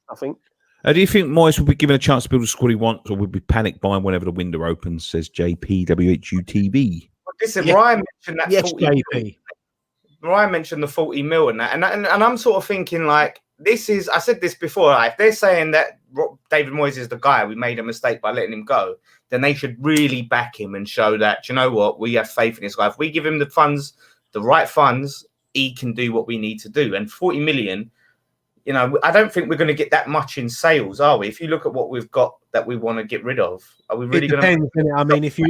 I think. Do you think Moyes will be given a chance to build a squad he wants, or will be panicked buying whenever the window opens? Says JP WHUTV. Listen, Ryan mentioned that. Yes, JP. Ryan mentioned the 40 mil and that, and I'm sort of thinking like this is. I said this before. Like, if they're saying that David Moyes is the guy, we made a mistake by letting him go, then they should really back him and show that, you know what, we have faith in this guy. If we give him the funds, the right funds, he can do what we need to do. And 40 million. You know, I don't think we're going to get that much in sales, are we? If you look at what we've got that we want to get rid of, are we really going to? I mean, if you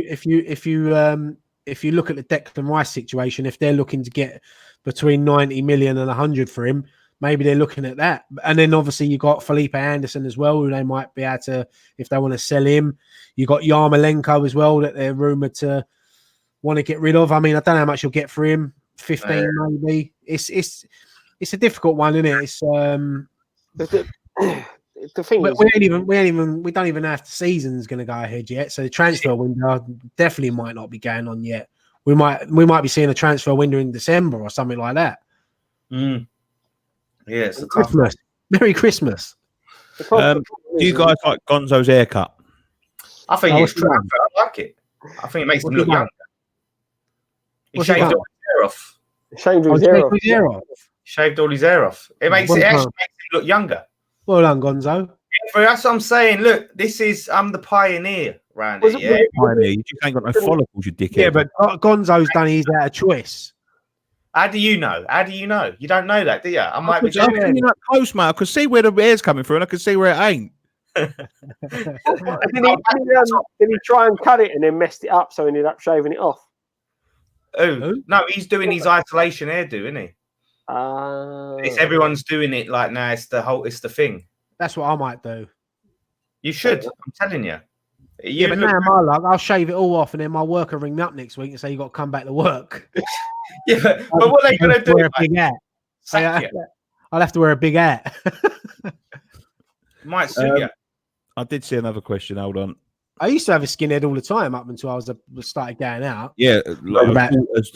look at the Declan Rice situation, if they're looking to get between 90 million and 100 for him, maybe they're looking at that. And then obviously you got Felipe Anderson as well, who they might be able to, if they want to sell him. You got Yarmolenko as well that they're rumored to want to get rid of. I mean, I don't know how much you'll get for him. 15 maybe. It's a difficult one, isn't it? It's the thing is, we don't even know if the season's going to go ahead yet. So the transfer window definitely might not be going on yet. We might be seeing a transfer window in December or something like that. Yeah, it's Christmas. Merry Christmas. Do you guys like Gonzo's haircut? I think it's true. I like it. I think it makes him look younger. He shaved all his hair off. Shaved all his hair off. It actually makes him look younger. Well done, Gonzo. That's what I'm saying. Look, I'm the pioneer around it. Yeah, pioneer. You just ain't got no follicles, you dickhead. Yeah, but Gonzo's done his out of choice. How do you know? You don't know that, do you? I might be close, mate. I can see where the hair's coming through, and I can see where it ain't. Did he try and cut it and then messed it up, so he ended up shaving it off? Oh no, he's doing his isolation hairdo, isn't he? It's everyone's doing it like now. It's the thing. That's what I might do. You should. I'm telling you. But now my luck, I'll shave it all off, and then my worker ring me up next week and say you got to come back to work. Yeah, but what are they going to do? Wear a big hat. I'll have to wear a big hat. Might suit you. I did see another question. Hold on. I used to have a skinhead all the time up until I started going out. Yeah,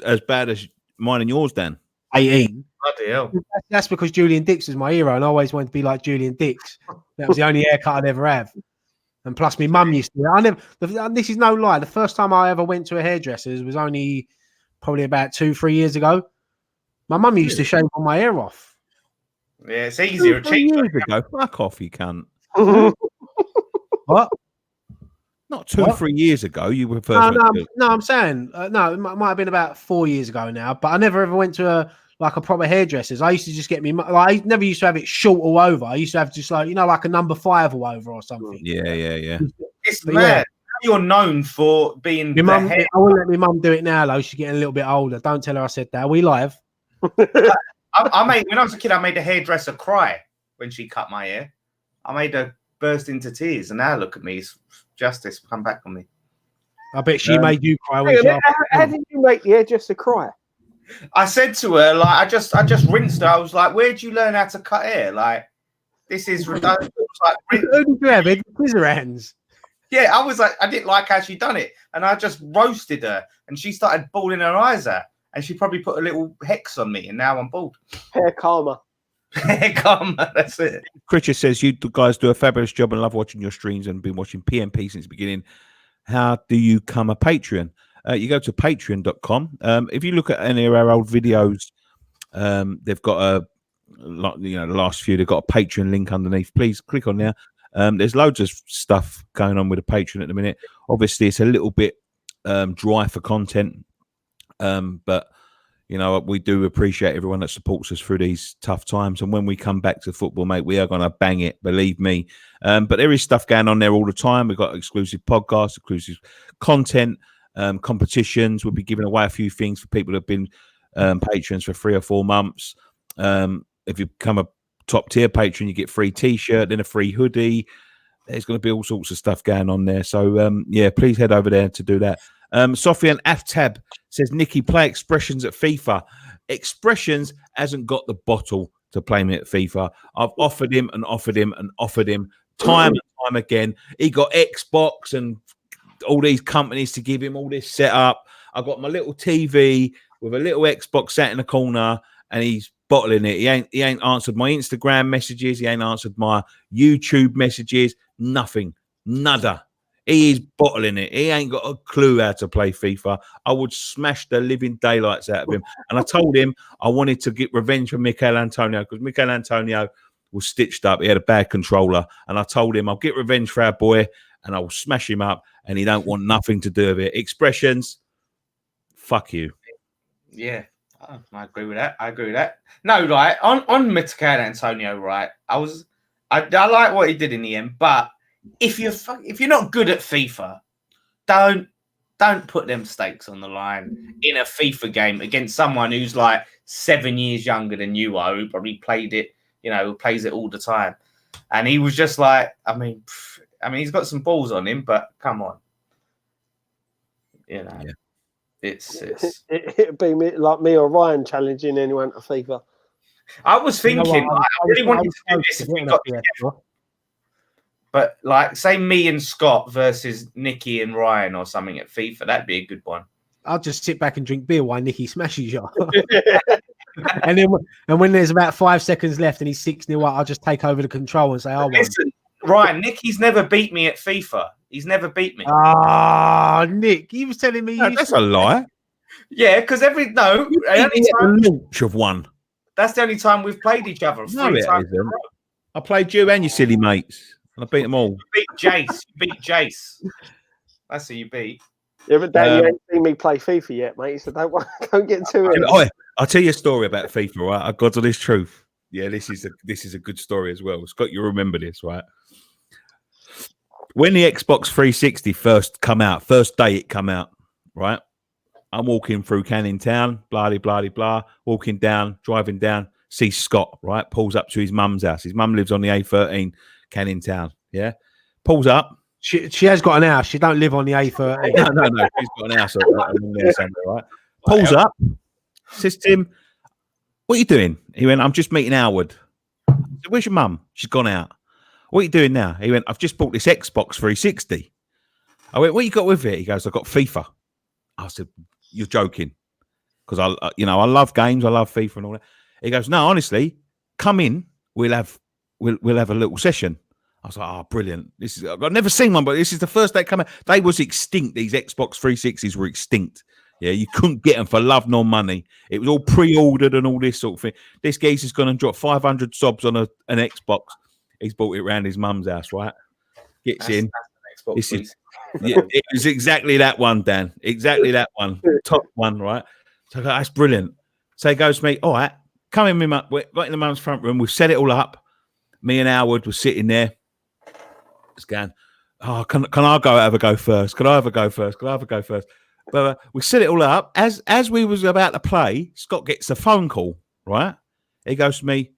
as bad as mine and yours, Dan. 18. Bloody hell. That's because Julian Dix was my hero, and I always wanted to be like Julian Dix. That was the only haircut I'd ever have. And plus, my mum used to. This is no lie. The first time I ever went to a hairdresser's was only probably about 2-3 years ago. My mum used to shave all my hair off. Yeah, it's easier. 2 years ago. Fuck off, you cunt. What? Not 2-3 years ago. You were first. No, I'm saying no. It might have been about 4 years ago now. But I never ever went to a proper hairdresser's. I used to just get me. I never used to have it short all over. I used to have just like a number 5 all over or something. Yeah. It's mad. Yeah. You're known for being. I wouldn't let my mum do it now though. She's getting a little bit older. Don't tell her I said that. Are we live? When I was a kid, I made a hairdresser cry when she cut my hair. I made her burst into tears, and now look at me. It's justice come back on me. I bet she made you cry. How did you make the hairdresser cry? I said to her, like, I just rinsed her. I was like, "Where'd you learn how to cut hair? Like, this is redundant." Like, who did you have? Scissor hands. Yeah, I was like, I didn't like how she done it, and I just roasted her, and she started bawling her eyes out, and she probably put a little hex on me, and now I'm bald. Hair karma. Hair karma. That's it. Critcher says you guys do a fabulous job and love watching your streams and been watching PMP since the beginning. How do you become a Patreon? You go to patreon.com. If you look at any of our old videos, they've got the last few, they've got a Patreon link underneath. Please click on there. There's loads of stuff going on with the Patreon at the minute. Obviously, it's a little bit dry for content, but we do appreciate everyone that supports us through these tough times. And when we come back to football, mate, we are going to bang it, believe me. But there is stuff going on there all the time. We've got exclusive podcasts, exclusive content, competitions. We'll be giving away a few things for people that have been patrons for 3 or 4 months. If you become a top tier patron, you get free t-shirt, then a free hoodie. There's going to be all sorts of stuff going on there. So please head over there to do that. Sofian Aftab says, Nicky, play Expressions at FIFA. Expressions hasn't got the bottle to play me at FIFA. I've offered him and offered him and offered him time and time again. He got Xbox and all these companies to give him all this setup. I got my little TV with a little Xbox sat in the corner, and he's bottling it. He ain't answered my Instagram messages. He ain't answered my YouTube messages. Nothing. Nada. He is bottling it. He ain't got a clue how to play FIFA. I would smash the living daylights out of him. And I told him I wanted to get revenge for Mikel Antonio, because Mikel Antonio was stitched up. He had a bad controller. And I told him I'll get revenge for our boy and I will smash him up, and he don't want nothing to do with it. Expressions, fuck you. Yeah. I agree with that. No, right, on Mikel Antonio, right? I like what he did in the end, but if you're not good at FIFA, don't put them stakes on the line in a FIFA game against someone who's like 7 years younger than you are, who probably played it, who plays it all the time. And he was just like, I mean, he's got some balls on him, but come on, Yeah. It'd be me or Ryan challenging anyone to FIFA. I was thinking, I really wanted to do this if we got together. But like, say me and Scott versus Nicky and Ryan or something at FIFA, that'd be a good one. I'll just sit back and drink beer while Nicky smashes you. and when there's about 5 seconds left and he's 6-0 up, I'll just take over the control and say, "Oh, listen, Ryan, Nicky's never beat me at FIFA. He's never beat me." Ah, Nick, you was telling me that's a lie. Yeah, because that's the only time we've played each other. No, it isn't. I played you and your silly mates, and I beat them all. You beat Jace. That's who you beat. Yeah, but Dan, you ain't seen me play FIFA yet, mate. So don't get too it. I'll tell you a story about FIFA, right? I got to this truth. Yeah, this is a good story as well. Scott, you remember this, right? When the Xbox 360 first day it come out, right? I'm walking through Canning Town, blah, blah, blah, walking down, driving down, see Scott, right? Pulls up to his mum's house. His mum lives on the A13, Canning Town, yeah? Pulls up. She has got an house. She don't live on the A13. No. She's got an house somewhere, right? Pulls up, says to him, "What are you doing?" He went, "I'm just meeting Howard." I said, "Where's your mum?" "She's gone out." "What are you doing now?" He went, "I've just bought this Xbox 360. I went, "What you got with it?" He goes, "I got FIFA." I said, "You're joking." Because I love games, I love FIFA and all that. He goes, "No, honestly, come in, we'll have a little session." I was like, "Oh, brilliant. I've never seen one, but this is the first day come out." They was extinct. These Xbox 360s were extinct. Yeah, you couldn't get them for love nor money. It was all pre-ordered and all this sort of thing. This geezer's gone and dropped 500 sobs on an Xbox. He's bought it around his mum's house, right? Gets in. That's Xbox, it was exactly that one, Dan. Exactly that one. Top one, right? So I go, "That's brilliant." So he goes to me, "All right, come in, we're right in the mum's front room. We've set it all up." Me and Howard were sitting there. Just going, "Oh, can I have a go first? Can I have a go first? Can I have a go first?" But we set it all up. As we was about to play, Scott gets a phone call, right? He goes to me,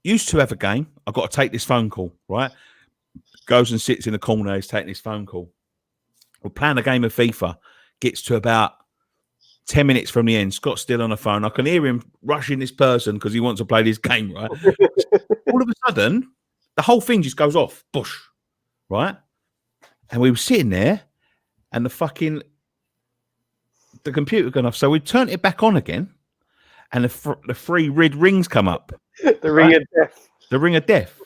used to have a game. I've got to take this phone call, right? Goes and sits in the corner. He's taking his phone call. We're playing a game of FIFA. Gets to about 10 minutes from the end. Scott's still on the phone. I can hear him rushing this person because he wants to play this game, right? All of a sudden, the whole thing just goes off. Bush, right? And we were sitting there and the computer gone off. So we turned it back on again and the three red rings come up. The ring of death. The ring of death.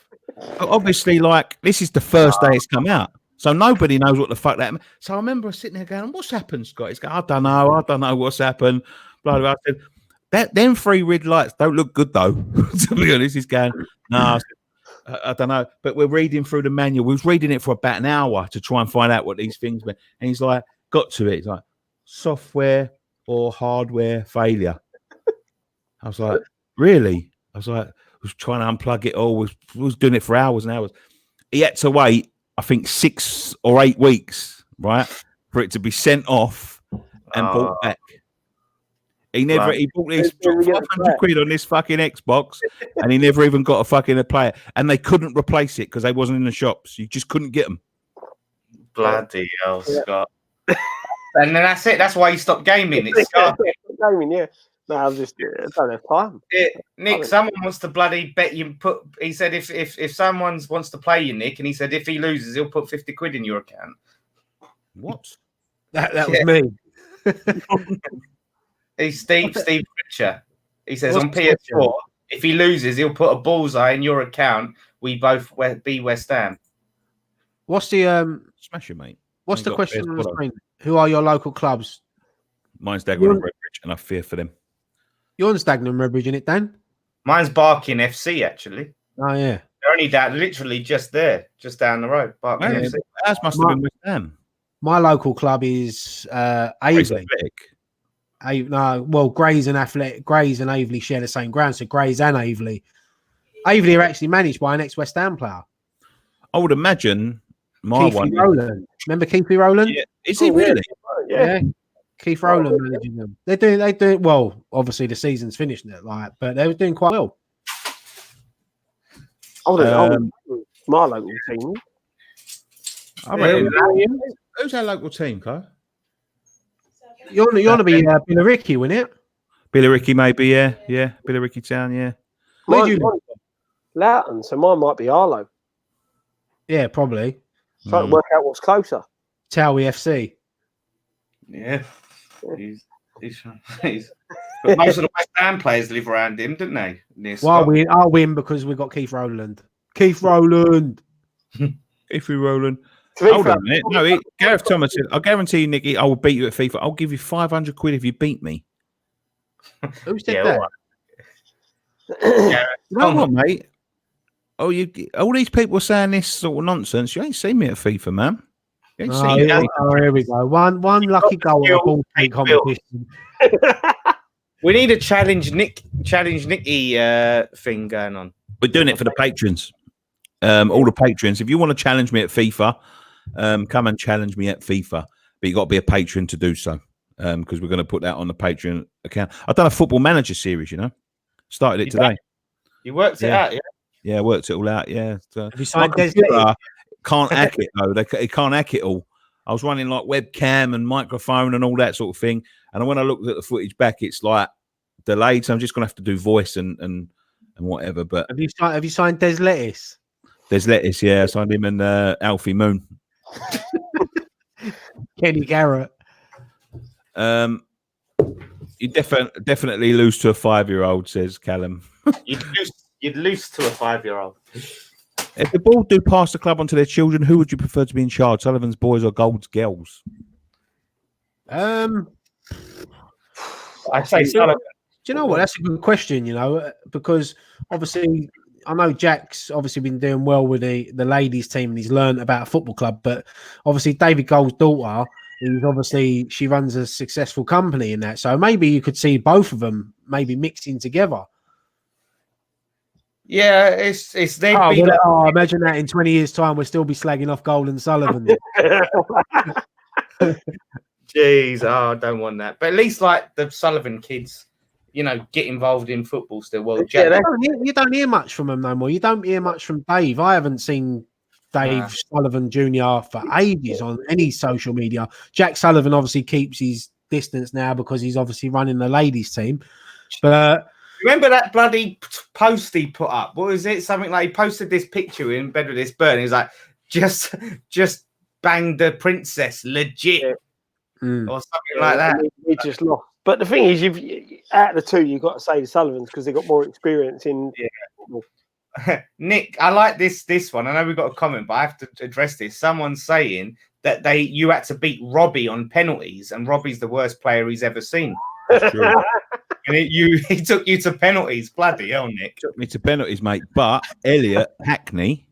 But obviously, like, this is the first day it's come out. So nobody knows what the fuck that meant. So I remember sitting there going, what's happened, Scott? He's going, I don't know what's happened. Blah, blah, blah. I said, them three red lights don't look good, though. To be honest, he's going, no, I don't know. But we're reading through the manual. We was reading it for about an hour to try and find out what these things meant. And he's like, got to it. He's like, software or hardware failure. I was like, really? I was like, was trying to unplug it all. Was doing it for hours and hours. He had to wait, I think, 6 or 8 weeks, right, for it to be sent off and brought back. He bought this 500 quid on this fucking Xbox, and he never even got a fucking player. And they couldn't replace it because they wasn't in the shops. You just couldn't get them. Bloody hell, Scott. And then that's it. That's why you stopped gaming. It's gaming, yeah. No, I don't have time. Nick, someone wants to bloody bet you he said if someone wants to play you, Nick, and he said if he loses, he'll put 50 quid in your account. What? That was me. He's Steve Richer. He says on PS4, if he loses, he'll put a bullseye in your account. We both be West Ham. What's the smash it, mate? What's the question on the screen? Who are your local clubs? Mine's Dagenham and Redbridge, and I fear for them. You're on Dagenham and Redbridge, isn't it, Dan? Mine's Barking FC, actually. Oh yeah, they're only down, literally just there, just down the road. Barking FC. That must have been West Ham. My local club is Aveley. Grays and Aveley share the same ground, so Grays and Aveley. Aveley are actually managed by an ex-West Ham player. I would imagine Keith Rowland. Remember Keith Rowland? Yeah. Is he really? Yeah. Keith Rowland managing them. They do well. Obviously, the season's finished, but they were doing quite well. My local team. Who's our local team, Carl? You want to be Billericay, wouldn't it? Billericay, maybe, yeah. Billericay Town, yeah. Where do you live? Loughton, so mine might be Arlo. Yeah, probably. Trying to work out what's closer. Towie FC. Yeah. He's but most of the West Ham players live around him, don't they? Well, I'll win because we've got Keith Rowland. Keith Rowland. Keith Rowland. Hold on a minute. No, Gareth Thomas said, I guarantee you, Nicky, I will beat you at FIFA. I'll give you 500 quid if you beat me. Who said that? Right. You know what, mate? All these people are saying this sort of nonsense. You ain't seen me at FIFA, man. You ain't seen me. Here we go. One lucky goal at a ball competition. We need a challenge Nicky thing going on. We're doing it for the patrons. All the patrons. If you want to challenge me at FIFA, come and challenge me at FIFA. But you got to be a patron to do so. Because we're going to put that on the Patreon account. I've done a football manager series, Started it today. You worked it out, yeah? Yeah, I worked it all out, yeah. Have you signed can't hack it, though. They can't hack it all. I was running like webcam and microphone and all that sort of thing. And when I looked at the footage back, it's like delayed. So I'm just going to have to do voice and whatever. But have you signed Des Lettuce? Des Lettuce, yeah. I signed him and Alfie Moon. Kenny Garrett. You definitely lose to a 5-year-old, says Callum. You'd lose to a 5-year-old. If the ball do pass the club onto their children, who would you prefer to be in charge? Sullivan's boys or Gold's girls? I say Sullivan. Do you know what? That's a good question, because obviously I know Jack's obviously been doing well with the ladies team and he's learned about a football club, but obviously David Gold's daughter, she runs a successful company in that. So maybe you could see both of them maybe mixing together. Yeah, it's imagine that in 20 years' time we'll still be slagging off Gold and Sullivan. Jeez, I don't want that. But at least like the Sullivan kids, get involved in football still. Well, Jack, you don't hear much from them no more. You don't hear much from Dave. I haven't seen Dave Sullivan Jr. for ages on any social media. Jack Sullivan obviously keeps his distance now because he's obviously running the ladies team. But remember that bloody post he put up? What was it? Something like he posted this picture in bed with this bird. And he was like, just banged the princess, legit, or something like that. We just lost. But the thing is, out of the two, you've got to say the Sullivans because they've got more experience in football. Nick, I like this one. I know we've got a comment, but I have to address this. Someone's saying that you had to beat Robbie on penalties, and Robbie's the worst player he's ever seen. That's true. And he took you to penalties. Bloody hell, Nick. Took me to penalties, mate. But Elliot Hackney,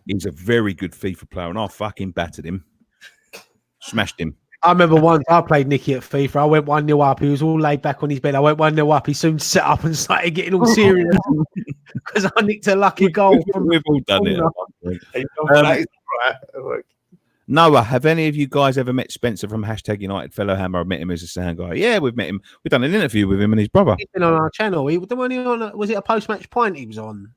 he's a very good FIFA player, and I fucking battered him. Smashed him. I remember once I played Nicky at FIFA. I went 1-0 up. He was all laid back on his bed. I went 1-0 up. He soon set up and started getting all serious because I nicked a lucky goal. We've all done it. Noah, have any of you guys ever met Spencer from #United Fellow Hammer? I met him as a sound guy. Yeah, we've met him. We've done an interview with him and his brother. He's been on our channel. Was it a post-match point he was on?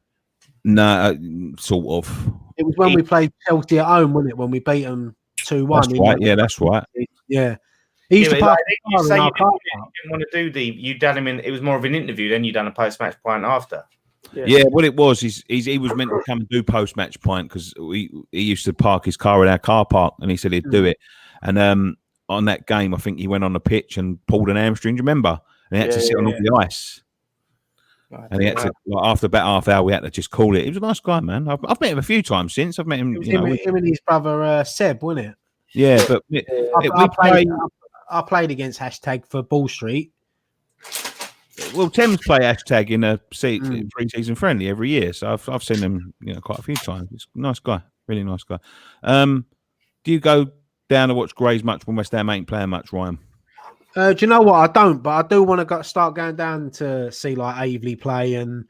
No, sort of. It was when we played Chelsea at home, wasn't it? When we beat them 2-1. That's right. Yeah, that's right. Yeah. He used to you didn't want to do you done him in. It was more of an interview. Then you done a post-match point after. Yeah, what it was is he was meant to come and do post-match point because he used to park his car in our car park, and he said he'd do it. And on that game, I think he went on the pitch and pulled an hamstring. Do you remember? And he had to sit on all the ice. And he had to, after about half hour, we had to just call it. He was a nice guy, man. I've met him a few times since. I've met him. Him and his brother Seb, wasn't it? Yeah, but I played against # for Ball Street. Well, Thames play # in a pre-season friendly every year, so I've seen him quite a few times. He's a nice guy, really nice guy. Do you go down to watch Grays much when West Ham ain't playing much, Ryan? Do you know what? I don't, but I do want to start going down to see like Aveley play and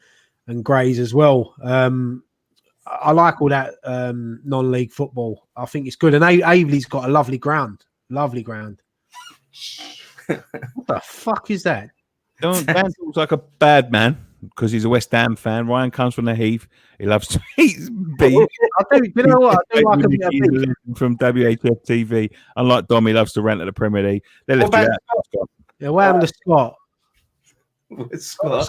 Grays as well. I like all that non-league football. I think it's good, and Aveley's got a lovely ground. Lovely ground. What the fuck is that? Dan looks like a bad man because he's a West Ham fan. Ryan comes from the Heath. He loves to eat beef. I do. You know what? I do like a bit of beef. From WHFTV. Unlike Dom, he loves to rant at the Premier League. They left you out. Yeah, what happened to Scott?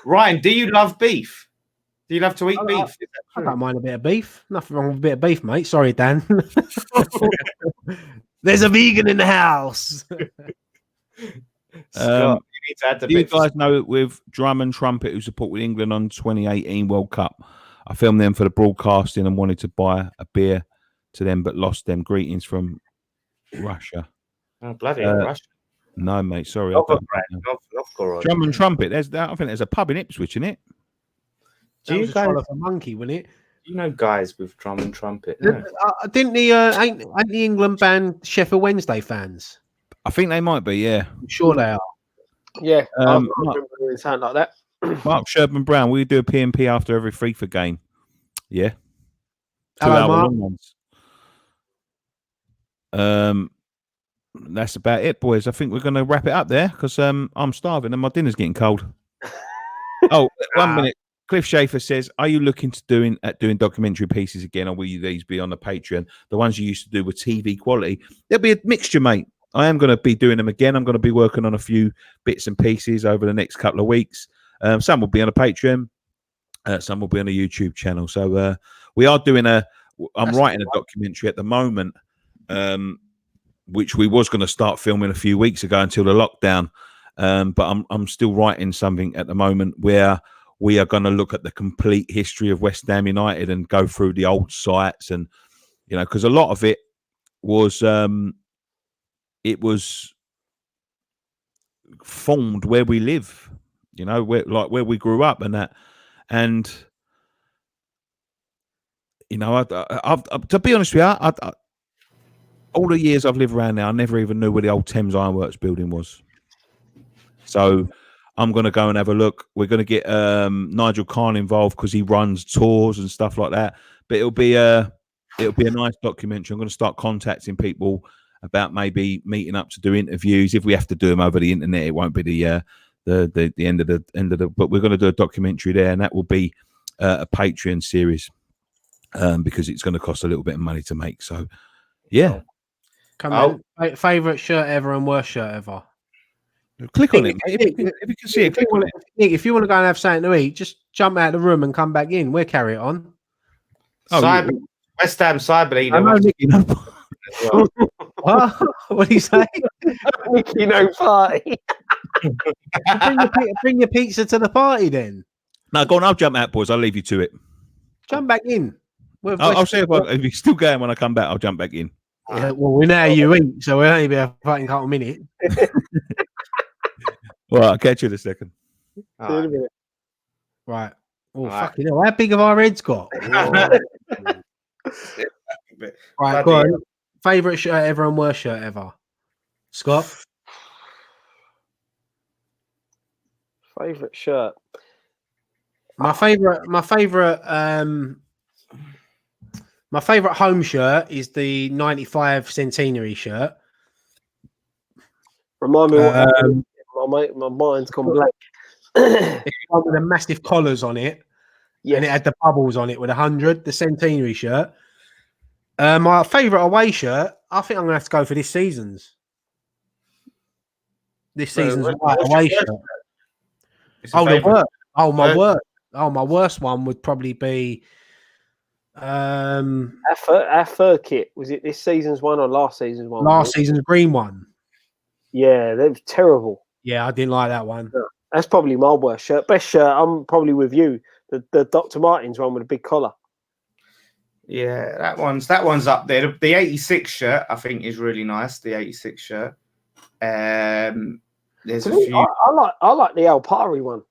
Ryan, do you love beef? Do you love to eat beef? I don't mind a bit of beef. Nothing wrong with a bit of beef, mate. Sorry, Dan. There's a vegan in the house. Scott, do you guys know that with Drum and Trumpet, who supported England on 2018 World Cup, I filmed them for the broadcasting and wanted to buy a beer to them, but lost them. Greetings from Russia. Oh, bloody Russia. No, mate, sorry. Drum and Trumpet. I think there's a pub in Ipswich, in it. Do you guys a monkey, wasn't it? You know guys with Drum and Trumpet. No. Didn't ain't the England band Sheffield Wednesday fans? I think they might be, yeah. I'm sure they are. Yeah, I remember doing something like that. Mark Sherburn Brown, we do a P&P after every FIFA game. Yeah. 2 Hello, hour Mark. long ones. That's about it, boys. I think we're going to wrap it up there because I'm starving and my dinner's getting cold. Oh, 1 minute. Cliff Schaefer says, are you looking to doing documentary pieces again, or will these be on the Patreon? The ones you used to do were TV quality. There'll be a mixture, mate. I am going to be doing them again. I'm going to be working on a few bits and pieces over the next couple of weeks. Some will be on a Patreon. Some will be on a YouTube channel. So we are doing I'm writing a documentary at the moment, which we was going to start filming a few weeks ago until the lockdown. But I'm still writing something at the moment where we are going to look at the complete history of West Ham United and go through the old sites, and because a lot of it was formed where we live, where we grew up and that. And I've to be honest with you, all the years I've lived around now, I never even knew where the old Thames Ironworks building was. So I'm going to go and have a look. We're going to get Nigel Khan involved because he runs tours and stuff like that. But it'll be a nice documentary. I'm going to start contacting people about maybe meeting up to do interviews. If we have to do them over the internet, it won't be the end of the. But we're going to do a documentary there, and that will be a Patreon series because it's going to cost a little bit of money to make. So, yeah. Come on. Favorite shirt ever and worst shirt ever. Click on it, mate. If you can see it, click on it. Nick, if you want to go and have something to eat, just jump out of the room and come back in. We'll carry it on. West Ham cyber leader. I know, Nicky, what do you say? Nicky, no party. bring your pizza to the party then. No, go on. I'll jump out, boys. I'll leave you to it. Jump back in. I'll say if you're still going when I come back, I'll jump back in. Yeah, well, we know you eat, so we'll only be a fucking couple of minutes. Well, I'll catch you in a second. Right. Oh, fucking hell. How big have our heads got? Right, go on. Favourite shirt ever and worst shirt ever? Scott? Favourite shirt? My favourite home shirt is the 95 centenary shirt. Remind me what my mind's gone blank. It's one with the massive collars on it. Yes. And it had the bubbles on it with 100, the centenary shirt. My favourite away shirt, I think I'm going to have to go for this season's. This season's away shirt. My worst one would probably be our third kit. Was it this season's one or last season's one? Last season's green one. Yeah, that was terrible. Yeah, I didn't like that one. Yeah, that's probably my worst shirt. Best shirt, I'm probably with you. The Dr. Martens one with a big collar. Yeah, that one's up there. The 86 shirt, I think, is really nice. The 86 shirt. There's a few. I like the Alpari one.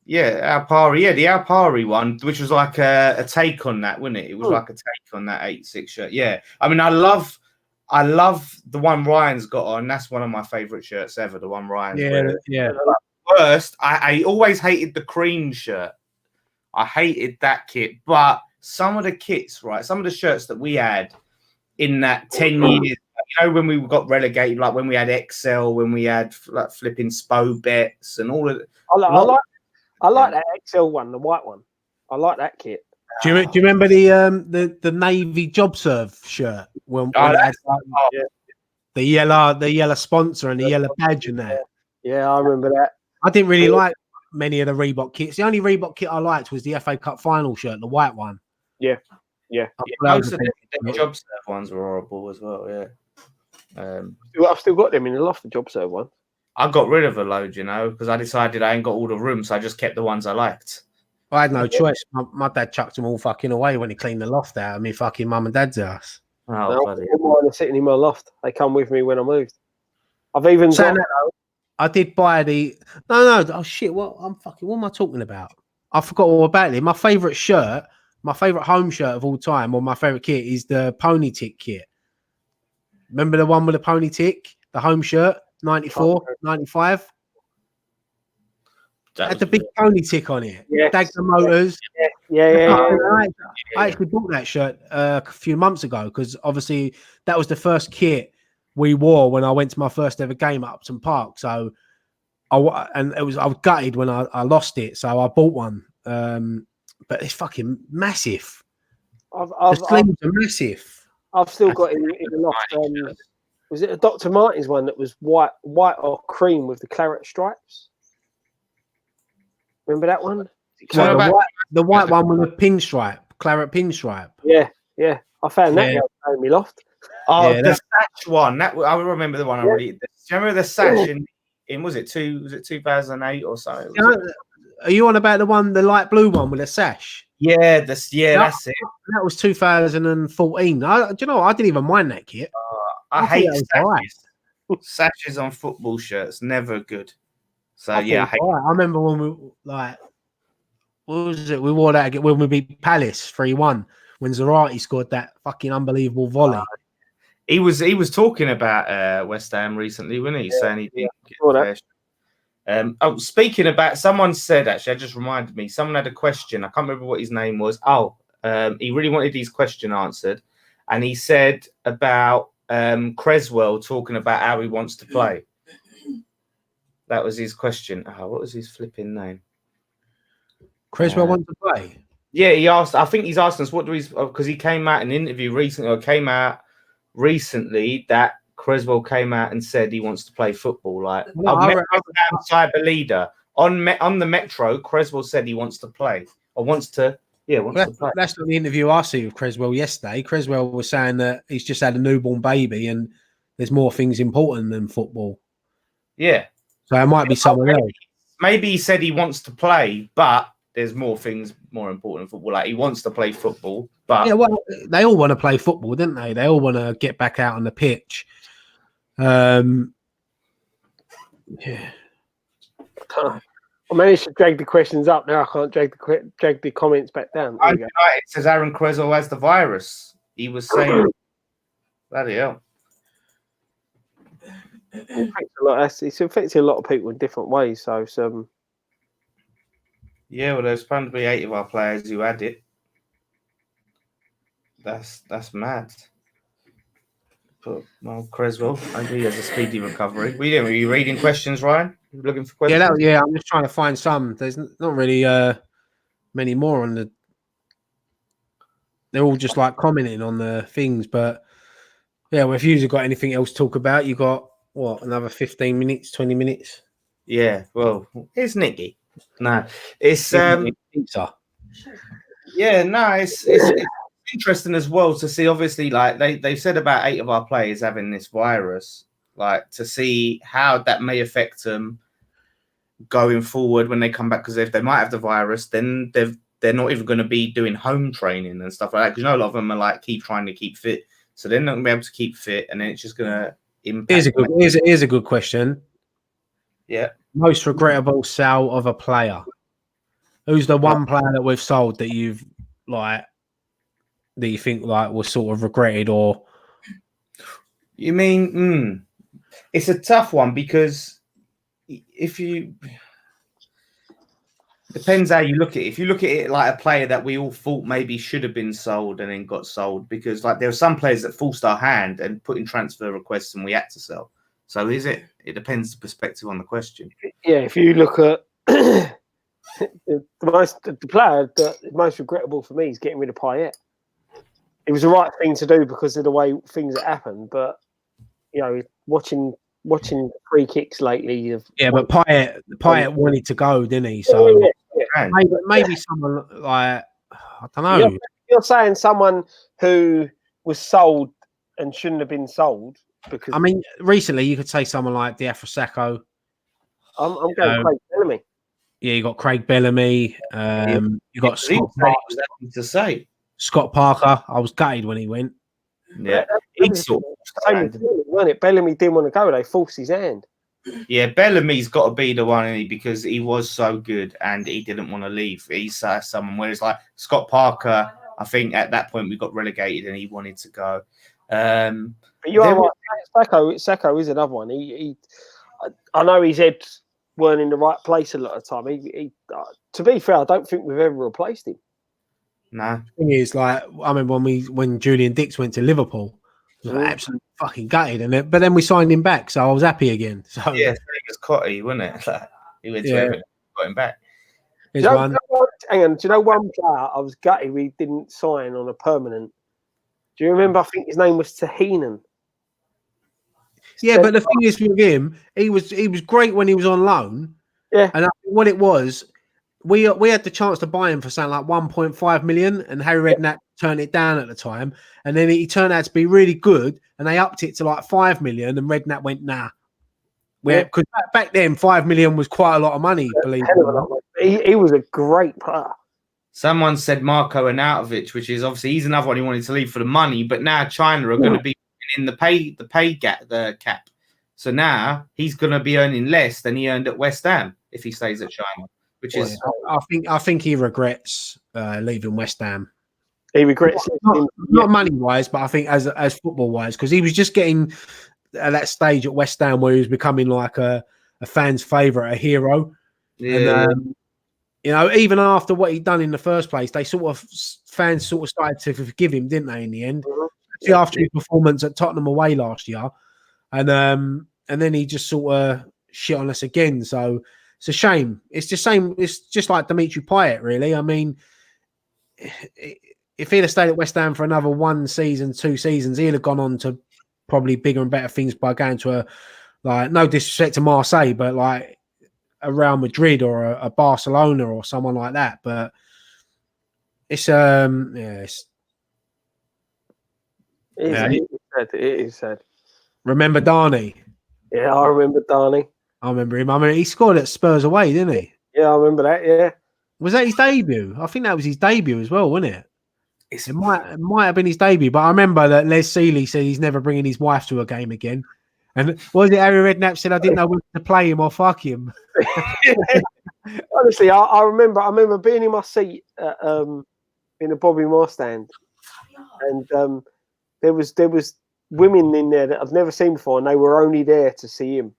Yeah, Alpari. Yeah, the Alpari one, which was like a take on that, wasn't it? It was like a take on that 86 shirt. Yeah, I mean, I love the one Ryan's got on. That's one of my favorite shirts ever. The one Ryan's wearing. Yeah. Worst, I always hated the cream shirt. I hated that kit, but some of the kits, right? Some of the shirts that we had in that 10 years, you know, when we got relegated, like when we had XL, when we had like flipping Spo bets and all of it. I like that XL one, the white one. I like that kit. Do you remember the Navy Job Serve shirt when it had the yellow sponsor and the yellow badge in there? Yeah, I remember that. I didn't really like many of the Reebok kits. The only Reebok kit I liked was the FA Cup final shirt, the white one. Yeah. Most of the Job Serve ones were horrible as well. Yeah. I've still got them in the loft, the Job Serve one. I got rid of a load, you know, because I decided I ain't got all the room, so I just kept the ones I liked. I had no choice. My dad chucked them all fucking away when he cleaned the loft out of me fucking mum and dad's house. Mine are sitting in my loft. They come with me when I moved. I've even I did buy the oh shit, what am I talking about? I forgot all about it. My favourite shirt, my favourite home shirt of all time, or my favourite kit is the pony tick kit. Remember the one with the pony tick? The home shirt, 94, 95? Had the big pony tick on it. Yes. Dagger Motors. Yeah. I actually bought that shirt a few months ago because obviously that was the first kit we wore when I went to my first ever game at Upton Park. So I was gutted when I lost it. So I bought one. But it's fucking massive. The sleeves are massive. I've still got it in the loft. Was it a Dr. Martens one that was white or cream with the claret stripes? Remember that one? So the white one with the claret pinstripe. Yeah. I found that in my loft. Oh, the sash one. That I remember the one I really. Do you remember the sash in was it 2008 or so? Are you on about the light blue one with a sash? Yeah, that's it. That was 2014. Do you know what? I didn't even mind that kit. I hate sashes. Sashes on football shirts, never good. So I hate I remember when we what was it? We wore that when we beat Palace 3-1 when Zarate scored that fucking unbelievable volley. He was talking about West Ham recently, wasn't he? Saying he didn't get speaking about, someone said, actually, I just reminded me, someone had a question. I can't remember what his name was. He really wanted his question answered. And he said about Creswell talking about how he wants to play. That was his question. Oh, what was his flipping name? Creswell wants to play. Yeah, he asked. I think he's asking us what do he's because he came out in an interview recently, or came out recently that Creswell came out and said he wants to play football. Like cyber leader on the Metro, Creswell said he wants to play or wants to. Yeah, to play. That's not the interview I see with Creswell yesterday. Creswell was saying that he's just had a newborn baby and there's more things important than football. Yeah. So it might be someone else. Maybe he said he wants to play, but there's more things more important than football. Like he wants to play football, but yeah, well, they all want to play football, don't they? They all want to get back out on the pitch. Yeah. I managed to drag the questions up. Now I can't drag the comments back down. It says Aaron Creswell has the virus. He was saying, bloody hell. It affects a lot of people in different ways. So yeah, well, there's going to be 8 of our players who had it. That's mad. But, well, Creswell, I think he has a speedy recovery. Were you reading questions, Ryan? You looking for questions? Yeah, I'm just trying to find some. There's not really many more on the. They're all just like commenting on the things, but yeah, well, if you've got anything else to talk about, you got what, another 15 minutes, 20 minutes? Yeah, well, here's Nicky. No, it's pizza. Yeah, no, it's interesting as well to see. Obviously, like they've said about 8 of our players having this virus, like to see how that may affect them going forward when they come back. Because if they might have the virus, then they're not even going to be doing home training and stuff like that. Because a lot of them are like trying to keep fit, so they're not going to be able to keep fit, and then it's just going to impact. Here's a good question. Yeah. Most regrettable sale of a player. Who's the one player that we've sold that you think like was sort of regretted, or? You mean it's a tough one because depends how you look at it. If you look at it like a player that we all thought maybe should have been sold and then got sold, because like there are some players that forced our hand and put in transfer requests and we had to sell. So it depends the perspective on the question. Yeah, if you look at the player that is most regrettable for me is getting rid of Payet. It was the right thing to do because of the way things that happened, but you know, watching free kicks lately. But Payet wanted to go, didn't he? So maybe someone like, I don't know. You're saying someone who was sold and shouldn't have been sold. Because I mean, recently you could say someone like Diafra. I'm going Craig Bellamy. Yeah, you got Craig Bellamy. You got Scott Parker. I was gutted when he went. Yeah, wasn't it? Bellamy didn't want to go. They forced his hand. Yeah, Bellamy's got to be the one because he was so good and he didn't want to leave. He's someone. Whereas like Scott Parker, I think at that point we got relegated and he wanted to go. But you are right. Sacco is another one. I know his head weren't in the right place a lot of the time. He to be fair, I don't think we've ever replaced him. No. The thing is, like, I mean, when Julian Dix went to Liverpool, I was like, absolutely fucking gutted, but then we signed him back, so I was happy again. So yeah, it was Cotty, wasn't it? Like, he went to Everton, got him back. Hang on, do you know one player I was gutted we didn't sign on a permanent? Do you remember? I think his name was Tahinen. Yeah, but the thing is with him, he was great when he was on loan. Yeah, and I think what it was, we had the chance to buy him for something like 1.5 million, and Harry Redknapp turned it down at the time, and then he turned out to be really good, and they upped it to like 5 million, and Redknapp went nah. Because back then 5 million was quite a lot of money. Believe it or not, he was a great player. Someone said Marko Arnautovic, which is obviously he's another one who wanted to leave for the money, but now China are going to be in the pay gap, the cap. So now he's going to be earning less than he earned at West Ham if he stays at China. Which is, I think he regrets leaving West Ham. He regrets not money wise, but I think as football wise, because he was just getting at that stage at West Ham where he was becoming like a fan's favourite, a hero. Yeah. And, you know, even after what he'd done in the first place, fans sort of started to forgive him, didn't they? In the end, especially after his performance at Tottenham away last year, and then he just sort of shit on us again. So it's a shame. It's the same. It's just like Dimitri Payet, really. I mean, if he'd have stayed at West Ham for another 1 season, 2 seasons, he'd have gone on to probably bigger and better things by going to no disrespect to Marseille, but like a Real Madrid or a Barcelona or someone like that. But it's it is sad. Remember Darnie? Yeah, I remember Darnie. I remember him. I mean, he scored at Spurs away, didn't he? Yeah, I remember that. Yeah. Was that his debut? I think that was his debut as well, wasn't it? It might have been his debut, but I remember that Les Seeley said he's never bringing his wife to a game again. And was it Harry Redknapp said, I didn't know whether to play him or fuck him. Honestly, I remember being in my seat at, in the Bobby Moore stand, and there was women in there that I've never seen before, and they were only there to see him.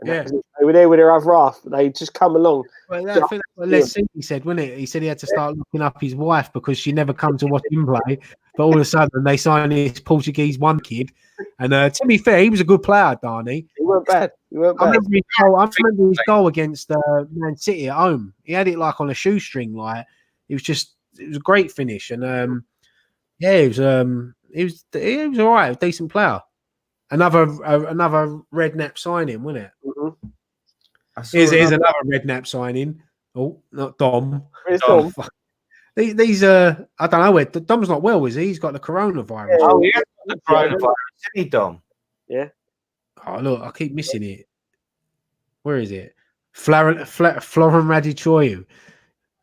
And they were there with their other half. They just come along. Well, I think that's what Les Seeley said, wasn't it? He said he had to start looking up his wife because she never come to watch him play. But all of a sudden, they signed this Portuguese one kid. And to be fair, he was a good player, Darnie. He weren't bad. I remember his goal against Man City at home. He had it like on a shoestring. Like it was a great finish. And he was all right, a decent player. Another Redknapp signing, wasn't it? Mm-hmm. Here's another Redknapp signing. Oh, not Dom. Where's Dom? These I don't know where Dom's not well, is he? He's got the coronavirus. Yeah. Oh, yeah, the coronavirus. Isn't he, Dom? Yeah. Oh, look, I keep missing it. Where is it? Florin Radichoyu.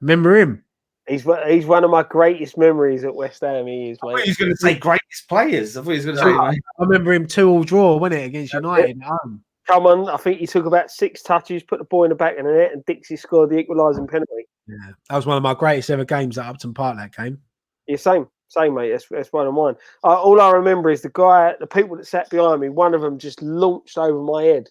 Remember him? He's one of my greatest memories at West Ham. He is. I thought he was going to say greatest players. I thought he was going to say. I remember him 2-2 draw, wasn't it, against United at home? Come on, I think he took about 6 touches, put the ball in the back of the net, and Dixie scored the equalising penalty. Yeah, that was one of my greatest ever games at Upton Park. That game. Yeah, same, mate. That's one of mine. All I remember is the people that sat behind me. One of them just launched over my head,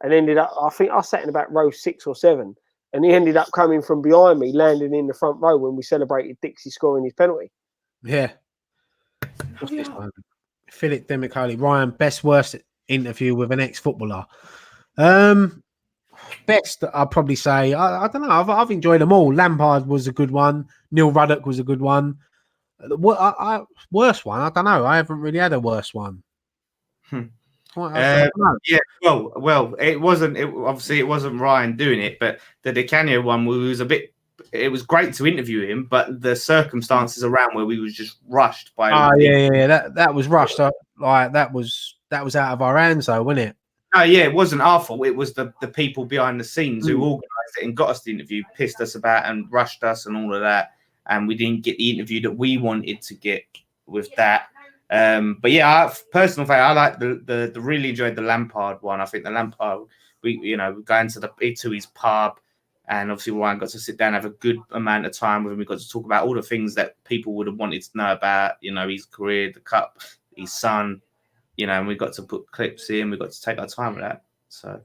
and ended up. I think I sat in about row 6 or 7. And he ended up coming from behind me, landing in the front row when we celebrated Dixie scoring his penalty. Yeah. Philip Demicoli, Ryan, best worst interview with an ex-footballer. Best, I'd probably say. I don't know. I've enjoyed them all. Lampard was a good one. Neil Ruddock was a good one. Worst one? I don't know. I haven't really had a worse one. Yeah, well, it wasn't. Obviously, it wasn't Ryan doing it, but the Di Canio one was a bit. It was great to interview him, but the circumstances around where we was just rushed by. That was rushed. Like that was out of our hands, though, wasn't it? No, yeah, it wasn't our fault. It was the people behind the scenes who organised it and got us the interview, pissed us about and rushed us and all of that, and we didn't get the interview that we wanted to get with that. But yeah, personal favorite, I like the really enjoyed the Lampard one. I think the Lampard, we going to his pub, and obviously Ryan got to sit down, have a good amount of time with him. We got to talk about all the things that people would have wanted to know about, his career, the cup, his son, and we got to put clips in. We got to take our time with that. So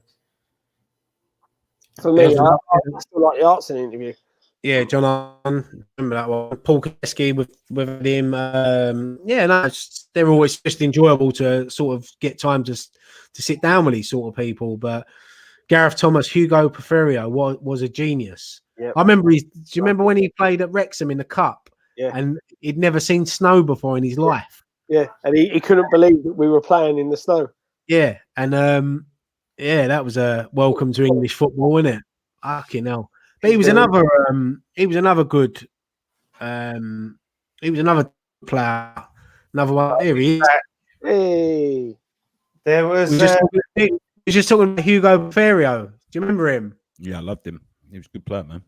for me, I still like the Artson interview. Yeah, John, remember that one. Paul Keski with him. They're always just enjoyable to sort of get time to sit down with these sort of people. But Gareth Thomas, Hugo Porfirio was a genius. Yep. I remember. Do you remember when he played at Wrexham in the Cup? Yeah. And he'd never seen snow before in his life. Yeah, and he couldn't believe that we were playing in the snow. Yeah, and that was a welcome to English football, wasn't it? Fucking hell. But he was another good. He was another player. Another one. Here he is. Hey, there was. He was just talking about Hugo Porfirio. Do you remember him? Yeah, I loved him. He was a good player, man.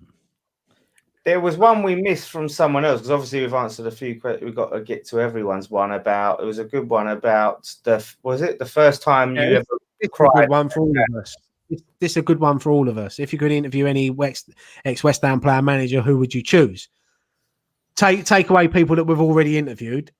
There was one we missed from someone else because obviously we've answered a few questions. We've got to get to everyone's one about. It was a good one about was it the first time you ever cried? A good one for all of us. This is a good one for all of us. If you could interview any ex-West Ham player manager, who would you choose? Take away people that we've already interviewed.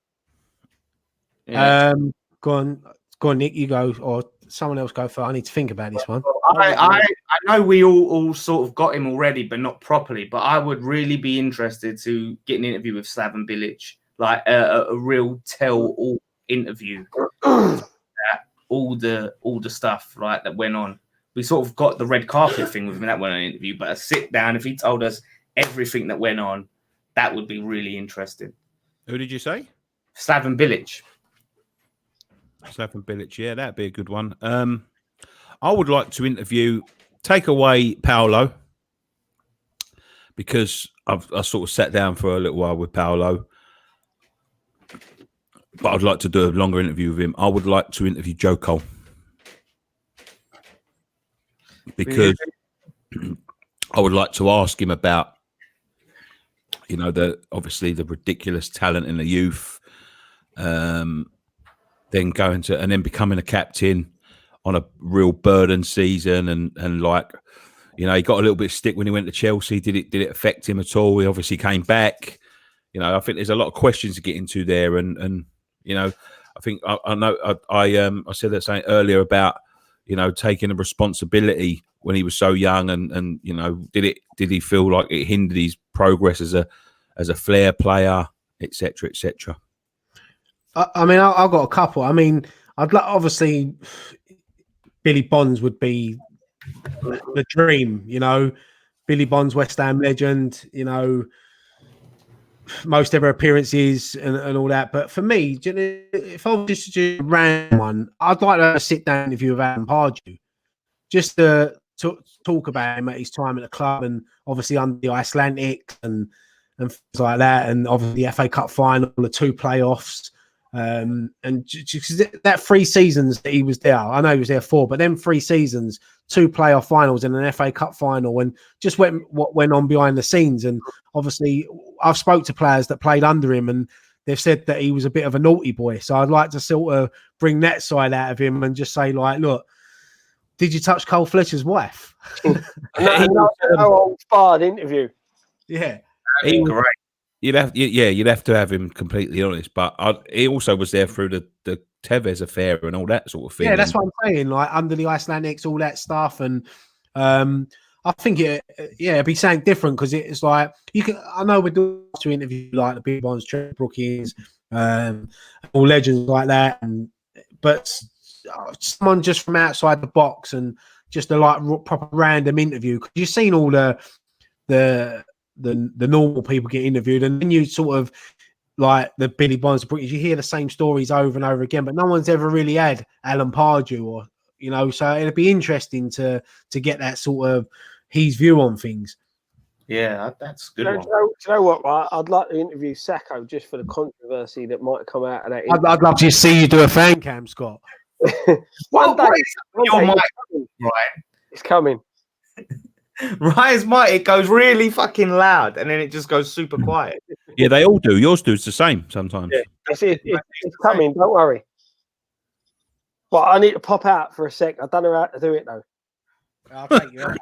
Yeah. Go on, Nick. You go, or someone else go first. I need to think about this one. I know we all sort of got him already, but not properly. But I would really be interested to get an interview with Slaven Bilic, like a real tell-all interview. all the stuff right that went on. We sort of got the red carpet thing with him that went on an interview, but a sit down, if he told us everything that went on, that would be really interesting. Who did you say? Slaven Bilic. Slaven Bilic, yeah, that'd be a good one. I would like to take away Paolo, because I sort of sat down for a little while with Paolo, but I'd like to do a longer interview with him. I would like to interview Joe Cole, because I would like to ask him about, obviously the ridiculous talent in the youth, then going to and then becoming a captain on a real burden season, and like, he got a little bit of stick when he went to Chelsea. Did it affect him at all? He obviously came back. I think there's a lot of questions to get into there, and I think I know I said that something earlier about taking the responsibility when he was so young, and did he feel like it hindered his progress as a flair player, etc., etc. I mean, I've got a couple. I mean, obviously Billy Bonds would be the dream, Billy Bonds, West Ham legend, most ever appearances and all that. But for me, if I was just to do a random one, I'd like to have a sit down interview with Alan Pardew, just to talk about him at his time at the club, and obviously under the Icelandic and things like that, and obviously the FA Cup final, the 2 playoffs. And just that 3 seasons that he was there, I know he was there 4, but then 3 seasons, 2 playoff finals and an FA Cup final, and just what went on behind the scenes. And obviously I've spoke to players that played under him, and they've said that he was a bit of a naughty boy. So I'd like to sort of bring that side out of him and just say, like, look, did you touch Cole Fletcher's wife? no old sparred interview. Yeah. He was great. You'd have to have him completely honest, but he also was there through the Tevez affair and all that sort of thing. Yeah, that's what I'm saying. Like under the Icelandics, all that stuff, and I think it'd be something different, because it's like I know we're doing to interview like the big ones, Trent Brookings, all legends like that, but someone just from outside the box and just a proper random interview, because you've seen all the normal people get interviewed, and then you sort of like the Billy Bonds, you hear the same stories over and over again, but no one's ever really had Alan Pardew, or so it'd be interesting to get that sort of his view on things. Yeah, that's good. Do you know what? Right? I'd like to interview Sacco just for the controversy that might come out of that. I'd love to see you do a fan cam, Scott. one day, Ryan. It's coming. Ryan's mic, it goes really fucking loud, and then it just goes super quiet. Yeah, they all do. Yours does the same sometimes. Yeah, it's coming. Don't worry. But I need to pop out for a sec. I don't know how to do it though. I'll take you out.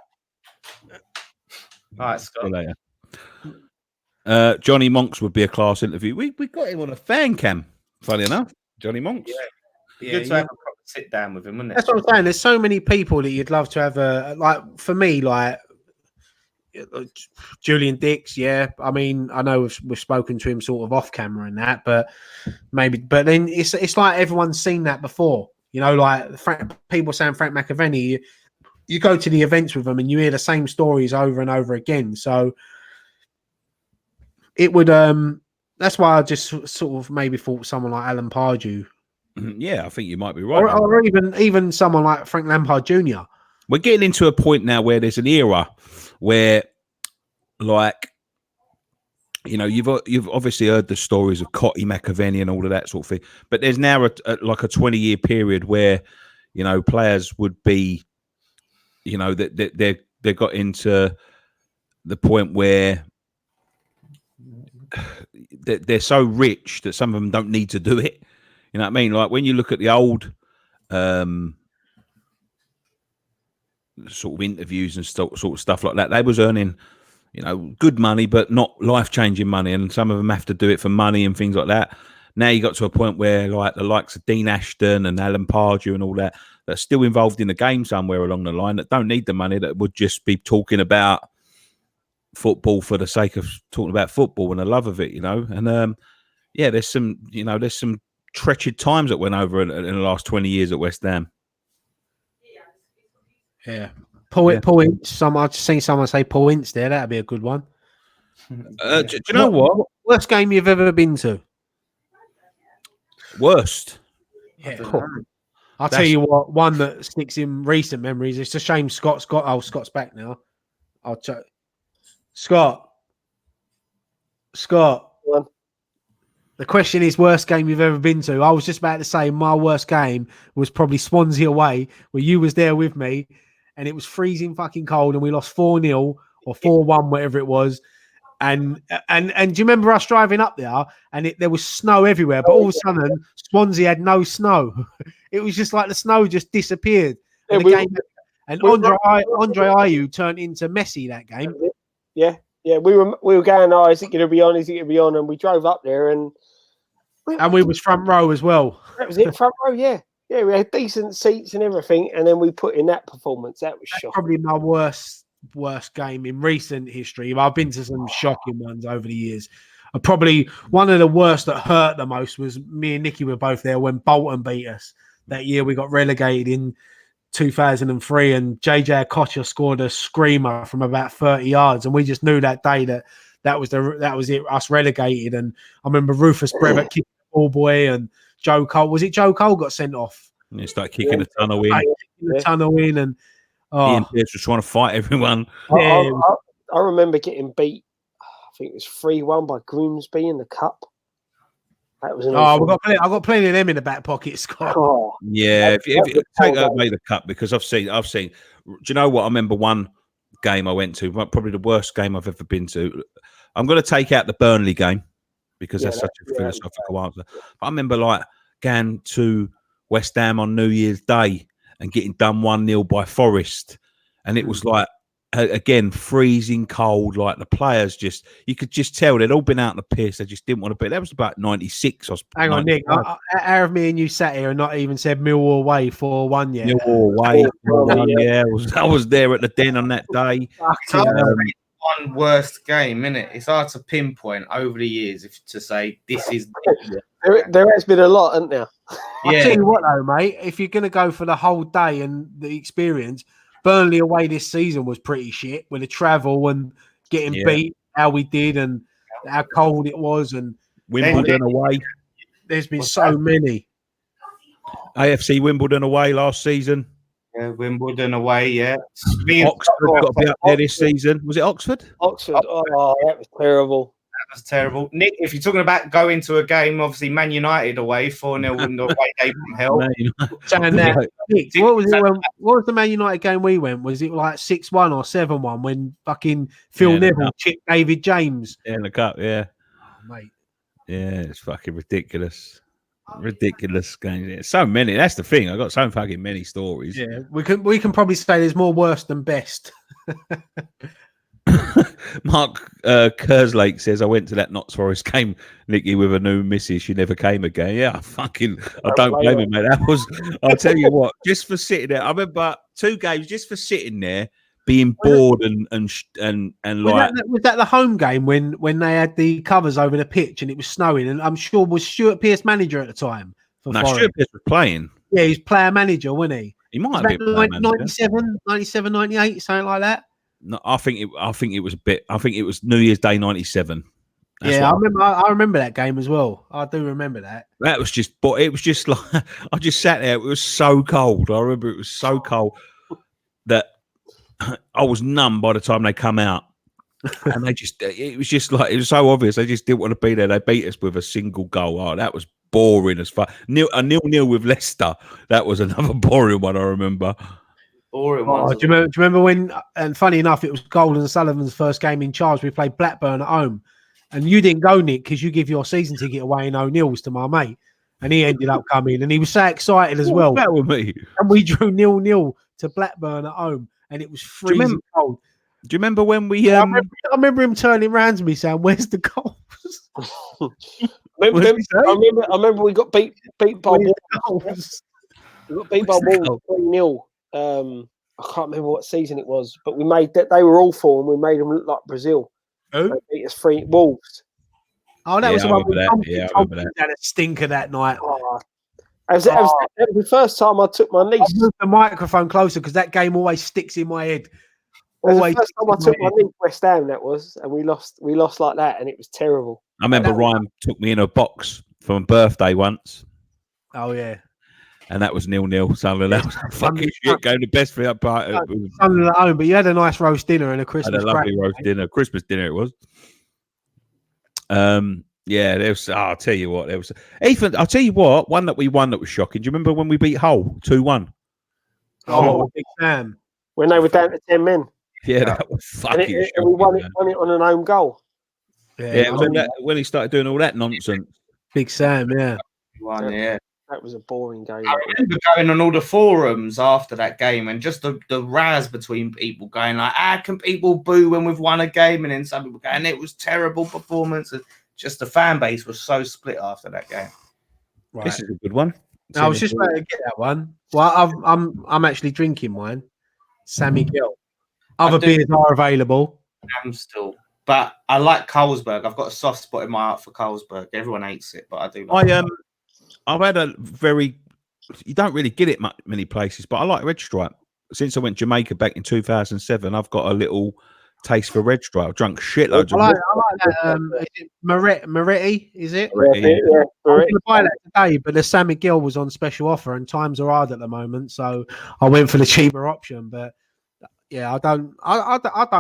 All right, Scott. Later. Johnny Monks would be a class interview. We got him on a fan cam. Funny enough, Johnny Monks. Yeah, good to have a proper sit down with him, wouldn't it? That's what I'm saying. There's so many people that you'd love to have for me, like Julian Dix. Yeah, I mean, I know we've spoken to him sort of off camera and that, but then it's like everyone's seen that before. Like people saying Frank McAvenny. You go to the events with them and you hear the same stories over and over again. So it would. That's why I just sort of maybe thought someone like Alan Pardew. Yeah, I think you might be right. Or even someone like Frank Lampard Jr. We're getting into a point now where there's an era where, like, you've obviously heard the stories of Cotty, McAvenny, and all of that sort of thing. But there's now a 20-year period where, players would be, that they got into the point where they're so rich that some of them don't need to do it. You know what I mean? Like when you look at the old sort of interviews and sort of stuff like that, they was earning, good money, but not life-changing money. And some of them have to do it for money and things like that. Now you got to a point where like the likes of Dean Ashton and Alan Pardew and all that, that's still involved in the game somewhere along the line, that don't need the money, that would just be talking about football for the sake of talking about football and the love of it, And there's some treacherous times that went over in the last 20 years at West Ham. Yeah. Paul Ince. I've seen someone say Paul Ince there. That'd be a good one. Do you know what? Worst game you've ever been to? Worst. Yeah. I'll tell you what. One that sticks in recent memories. It's a shame Scott's Scott's back now. I'll check. Scott. The question is worst game you've ever been to. I was just about to say my worst game was probably Swansea away, where you was there with me, and it was freezing fucking cold, and we lost 4-0 or 4-1, whatever it was. And do you remember us driving up there, and there was snow everywhere, but all of a sudden Swansea had no snow. It was just like the snow just disappeared. And Andre Ayew turned into Messi that game. Yeah. We were going, oh, is it going to be on? Is it going to be on? And we drove up there, and we was front row as well. That was it, front row. Yeah. We had decent seats and everything, and then we put in that performance. That was shocking. Probably my worst game in recent history. I've been to some shocking ones over the years. Probably one of the worst that hurt the most was me and Nicky were both there when Bolton beat us that year. We got relegated in 2003, and JJ Okocha scored a screamer from about 30 yards, and we just knew that day that was it, us relegated. And I remember Rufus Brevett kicking the ball boy, and Joe Cole. Was it Joe Cole got sent off? And he started kicking the tunnel in. And Ian Pearce was trying to fight everyone. I remember getting beat. I think it was 3-1 by Grimsby in the cup. That was I've got plenty of them in the back pocket, Scott. Oh, yeah, if you take away the cup, because I've seen. Do you know what? I remember one game I went to, probably the worst game I've ever been to. I'm going to take out the Burnley game because that's such a philosophical answer. But I remember going to West Ham on New Year's Day and getting done 1-0 by Forest, and it was like, again, freezing cold. Like the players you could just tell they'd all been out on the piss. They just didn't want to be. That was about 96. Hang on, Nick. How have me and you sat here and not even said Millwall away 4-1 yet? Millwall away 4-1, yeah. I was there at the Den on that day. One worst game, innit? It's hard to pinpoint over the years to say this is. There has been a lot, hasn't there? I'll tell you what, though, mate. If you're going to go for the whole day and the experience, Burnley away this season was pretty shit with the travel and getting beat, how we did and how cold it was. And Wimbledon away. There's been so many. AFC Wimbledon away last season. Yeah, Wimbledon away, yeah. Oxford got to be up there this season. Was it Oxford? Oxford. Oh, that was terrible. That was terrible. Nick, if you're talking about going to a game, obviously Man United away, 4-0 in the away day from hell. Nick, what was the Man United game we went? Was it like 6-1 or 7-1 when fucking Phil Neville chipped David James? Yeah, in the cup, yeah. Oh, mate. Yeah, it's fucking ridiculous. Ridiculous games. So many. That's the thing. I got so fucking many stories. Yeah, we can probably say there's more worse than best. Mark Kerslake says, I went to that Notts Forest game, Nicky, with a new missus. She never came again. Yeah, I don't blame him, mate. That was, I'll tell you what, just for sitting there. I remember 2 games just for sitting there, being bored and like. Was that the home game when they had the covers over the pitch and it was snowing? And I'm sure was Stuart Pearce manager at the time? No, Stuart Pearce was playing. Yeah, he's player manager, wasn't he? He might have been 97, 98, something like that. No, I think it was a bit. I think it was New Year's Day '97. I remember that game as well. I do remember that. That was just, but it was just like I just sat there. It was so cold. I remember it was so cold that I was numb by the time they come out, and it was just like it was so obvious. They just didn't want to be there. They beat us with a single goal. Oh, that was boring as fuck. A 0-0 with Leicester. That was another boring one. I remember. Boring one. Do you remember when? And funny enough, it was Golden Sullivan's first game in charge. We played Blackburn at home, and you didn't go, Nick, because you give your season ticket away in O'Neill's to my mate, and he ended up coming, and he was so excited as well. That with me, and we drew 0-0 to Blackburn at home, and it was freezing cold. Do you remember when we? I remember him turning around to me saying, "Where's the goals?" I remember we got beat by Wolves. We got beat by Wolves 3-0. I can't remember what season it was, but we made that they were awful and we made them look like Brazil. Who? They beat us 3 Wolves. Oh, that was the I one remember with that. Yeah, I Tom remember that. had a stinker that night. Oh, that was the first time I took my niece. I moved the microphone closer because that game always sticks in my head. Always. The first time I took my niece West Ham, that was, and we lost like that, and it was terrible. I remember Ryan took me in a box for my birthday once. Oh yeah. And that was 0-0. So that was fucking shit. Going the best for that part. Something at home, but you had a nice roast dinner and a Christmas. Had a lovely roast dinner, Christmas dinner it was. Yeah, there was. I'll tell you what, there was. Ethan, I'll tell you what. One that we won that was shocking. Do you remember when we beat Hull 2-1? Oh, Big Sam. When they were down to 10 men. Yeah, that was fucking. And we won it on an own goal. Yeah, when he started doing all that nonsense. Big Sam, yeah. Yeah. That was a boring game. I remember going on all the forums after that game and just the razz between people going like, how can people boo when we've won a game? And then some people going, it was terrible performance. And just the fan base was so split after that game. Right. This is a good one. I was just about to get that one. Well, I'm actually drinking mine. Sammy Gill. Other beers are available. I'm still. But I like Carlsberg. I've got a soft spot in my heart for Carlsberg. Everyone hates it, but I do like it. I've had a very, you don't really get it many places, but I like Red Stripe. Since I went to Jamaica back in 2007, I've got a little taste for Red Stripe. I've drunk shitloads of I like that. Is it Moretti, is it? Moretti, yeah. I was going to buy that today, but the Sammy Gill was on special offer and times are hard at the moment, so I went for the cheaper option. But yeah, I don't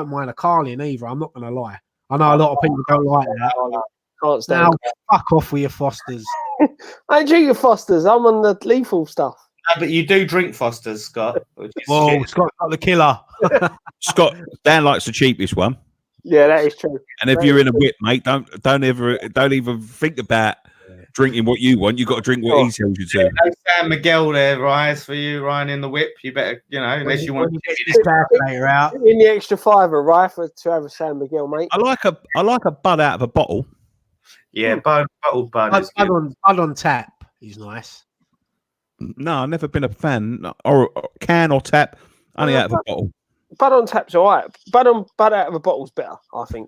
mind a Carlin either. I'm not going to lie. I know a lot of people don't like that. Can't stand fuck off with your Fosters. I drink your Fosters. I'm on the lethal stuff. No, but you do drink Fosters, Scott. Oh, Scott's got the killer. Scott, Dan likes the cheapest one. Yeah, that is true. And if you're in a whip, mate, don't even think about drinking what you want. You got to drink what he tells you to. No San Miguel there, Rise, for you, Ryan, in the whip. You better, unless you want to get this calculator out. In the extra $5, right, to have a San Miguel, mate. I like a bud out of a bottle. Yeah, bottled bud. Bud on tap is nice. No, I've never been a fan. Or can or tap, only out of a bottle. Bud on tap's all right. Bud out of a bottle's better, I think.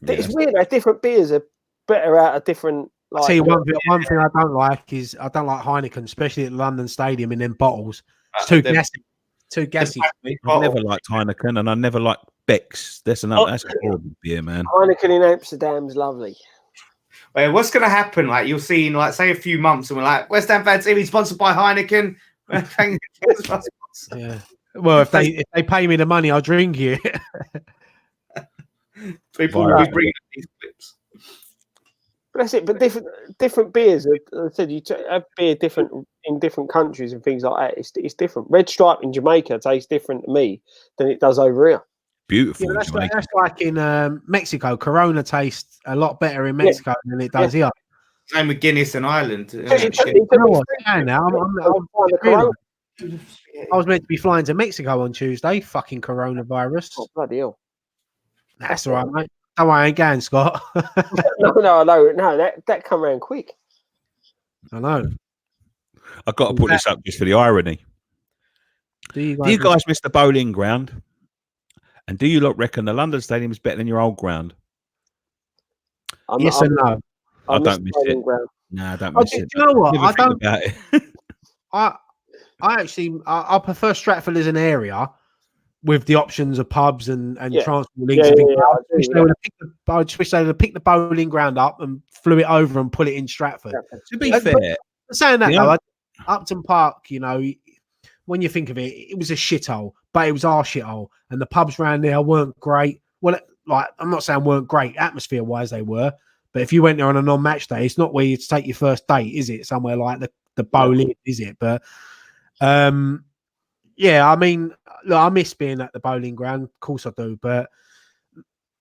Yeah. It's weird. Different beers are better out of different. I'll tell you one thing I don't like is I don't like Heineken, especially at London Stadium in them bottles. It's too gassy. Too gassy. I never liked Heineken and I never liked Beck's. That's a horrible beer, man. Heineken in Amsterdam's lovely. Well, what's going to happen? Like you'll see in say a few months, and we're like, West Ham fans TV sponsored by Heineken. Yeah. Well, if they pay me the money, I'll drink it. People will be bringing these clips. But that's it. But different beers. I said you have beer different in different countries and things like that. It's different. Red Stripe in Jamaica tastes different to me than it does over here. Beautiful. Yeah, that's like in Mexico. Corona tastes a lot better in Mexico than it does here. Same with Guinness and Ireland. I was meant to be flying to Mexico on Tuesday. Fucking coronavirus. Oh, bloody hell. That's all right, mate. Don't worry, I ain't going, Scott. No, that come around quick. I know. I've got to put this up just for the irony. Do you guys miss the bowling ground? And do you lot reckon the London Stadium is better than your old ground? Yes and no. I don't miss it. Ground. No, I don't miss it. Do you know what? I don't. About it. I prefer Stratford as an area with the options of pubs and transport links. I just wish they would have picked the bowling ground up and flew it over and put it in Stratford. To be fair, saying that though, Upton Park, when you think of it, it was a shithole, but it was our shithole, and the pubs around there weren't great. Well, I'm not saying weren't great atmosphere wise, they were, but if you went there on a non-match day, it's not where you take your first date, is it? Somewhere like the bowling, is it? But yeah, I mean, look, I miss being at the bowling ground. Of course I do, but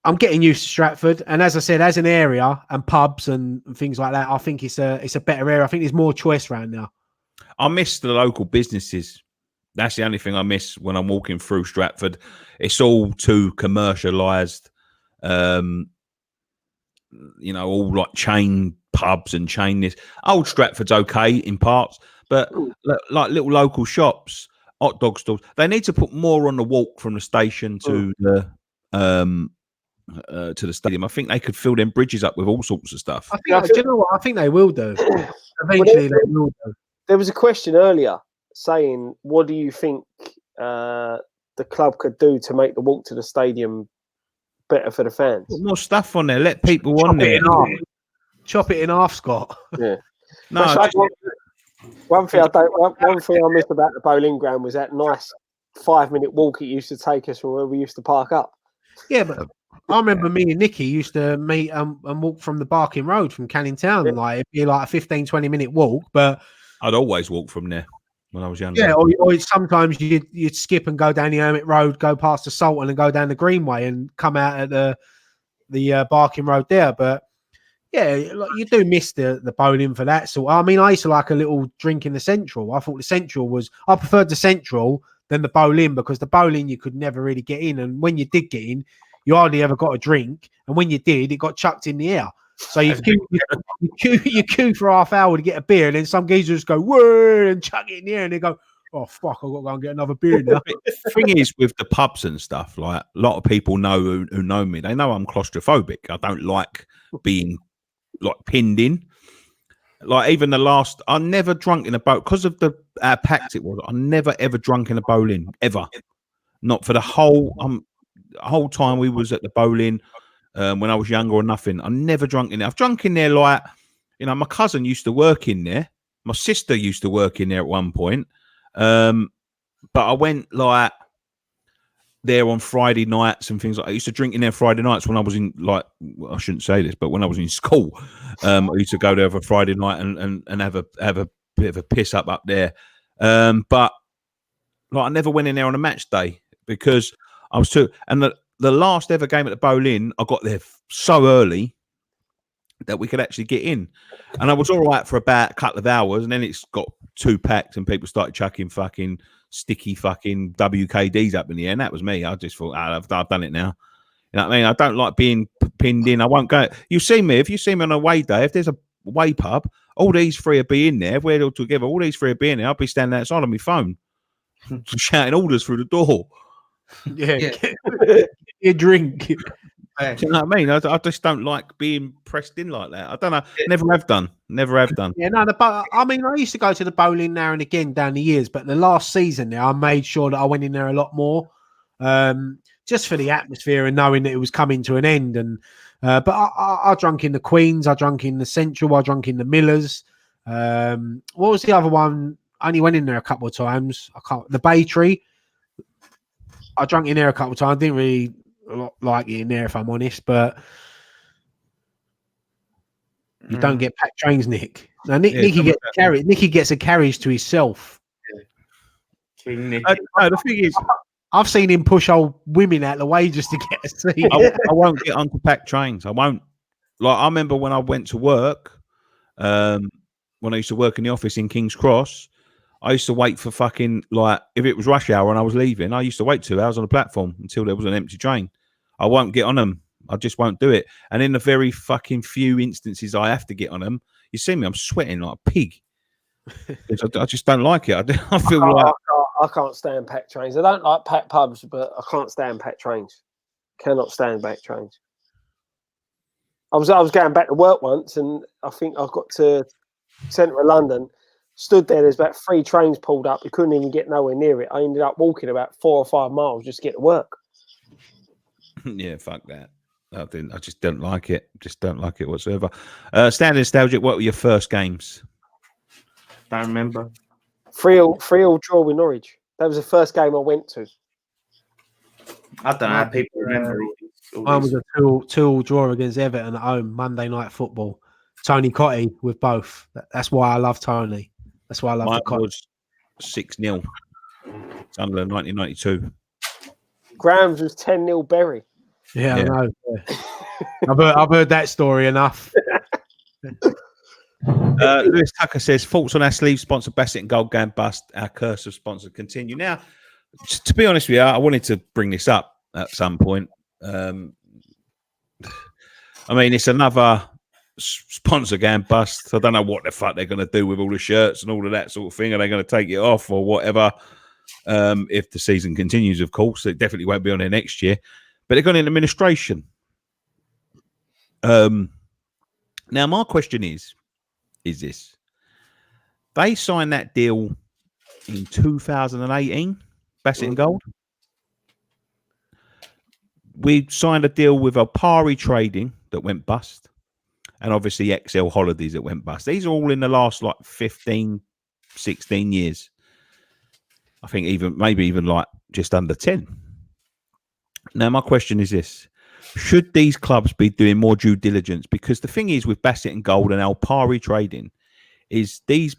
I'm getting used to Stratford. And as I said, as an area and pubs and things like that, I think it's a better area. I think there's more choice around now. I miss the local businesses. That's the only thing I miss when I'm walking through Stratford. It's all too commercialised. All like chain pubs and chain this. Old Stratford's okay in parts, but like little local shops, hot dog stalls, they need to put more on the walk from the station to the to the stadium. I think they could fill them bridges up with all sorts of stuff. I think, do you know what? I think they will do. Eventually, they will do. There was a question earlier saying, what do you think the club could do to make the walk to the stadium better for the fans? Put more stuff on there. Let people on there. Chop it in half, Scott. Yeah. No, one thing I missed about the bowling ground was that nice 5-minute walk it used to take us from where we used to park up. Yeah, but I remember me and Nicky used to meet and walk from the Barking Road from Canning Town. Yeah. Like, it'd be like a 15-20 minute walk, but I'd always walk from there when I was younger. Yeah, or sometimes you'd skip and go down the Hermit Road, go past the Sultan and go down the Greenway and come out at the Barking Road there. But yeah, like, you do miss the bowling for that sort. I mean, I used to like a little drink in the Central. I thought the Central I preferred the Central than the bowling, because the bowling you could never really get in, and when you did get in, you hardly ever got a drink, and when you did, it got chucked in the air. So you queue for half hour to get a beer, and then some geezers just go whoa and chuck it in the air, and they go, "Oh fuck, I've got to go and get another beer now." The thing is, with the pubs and stuff, like, a lot of people know who know me. They know I'm claustrophobic. I don't like being like pinned in. Like, even the last, I never drunk in a boat because of how packed it was. I never ever drunk in a bowling ever. Not for the whole time we was at the bowling. When I was younger or nothing, I never drunk in there. I've drunk in there, like, you know, my cousin used to work in there. My sister used to work in there at one point. But I went like there on Friday nights and things like that. I used to drink in there Friday nights when I was in, like, I shouldn't say this, but when I was in school, I used to go there for Friday night and have a bit of a piss up there. But like, I never went in there on a match day because I was too, and the last ever game at the Bowling, I got there so early that we could actually get in. And I was all right for about a couple of hours, and then it's got too packed and people started chucking fucking sticky fucking WKDs up in the air. And that was me. I just thought, I've done it now. You know what I mean? I don't like being pinned in. I won't go. You see me, if you see me on a away day, if there's a away pub, all these three will be in there. If we're all together, all these three will be in there. I'll be standing outside on my phone, shouting orders through the door. Yeah. Your drink. Do you know what I mean? I just don't like being pressed in like that. I don't know. Never have done. Yeah, no, I mean, I used to go to the bowling now and again down the years, but the last season there, I made sure that I went in there a lot more, just for the atmosphere and knowing that it was coming to an end. And but I drunk in the Queens, I drunk in the Central, I drunk in the Millers. What was the other one? I only went in there a couple of times. The Bay Tree. I drank in there a couple of times. Didn't really like it in there, if I'm honest, but you don't get packed trains, Nick. Now, Nicky gets a carriage to himself. King Nicky. No, the thing is, I've seen him push old women out the way just to get a seat. I won't get onto packed trains. I won't. Like, I remember when I went to work, when I used to work in the office in King's Cross, I used to wait for fucking, like, if it was rush hour and I was leaving, I used to wait 2 hours on the platform until there was an empty train. I won't get on them. I just won't do it. And in the very fucking few instances I have to get on them, you see me, I'm sweating like a pig. I just don't like it. I feel I can't stand packed trains. I don't like packed pubs, but I can't stand packed trains. Cannot stand packed trains. I was going back to work once, and I think I got to centre of London. Stood there, there's about 3 trains pulled up. We couldn't even get nowhere near it. I ended up walking about 4 or 5 miles just to get to work. Yeah, fuck that. I just don't like it. Just don't like it whatsoever. Standing nostalgic, what were your first games? Don't remember. 3-3 draw with Norwich. That was the first game I went to. I don't know how people remember I was a 2-2 draw against Everton at home, Monday Night Football. Tony Cotty with both. That's why I love Tony. That's why I love Mine the Cotty. was 6-0. Sunderland 1992. Graham's was 10-0 Bury. Yeah, I know. Yeah. I've heard that story enough. Lewis Tucker says, thoughts on our sleeve sponsor Bassett and Gold Gang bust, our curse of sponsor continue. Now, to be honest with you, I wanted to bring this up at some point. I mean, it's another sponsor gang bust. I don't know what the fuck they're going to do with all the shirts and all of that sort of thing. Are they going to take it off or whatever? If the season continues, of course, it definitely won't be on there next year. But they've got an administration. Now, my question is this. They signed that deal in 2018, Bassett and Gold. We signed a deal with Opari Trading that went bust. And obviously XL Holidays that went bust. These are all in the last like 15, 16 years. I think maybe even like just under 10. Now, my question is this. Should these clubs be doing more due diligence? Because the thing is with Bassett and Gold and Opari Trading is these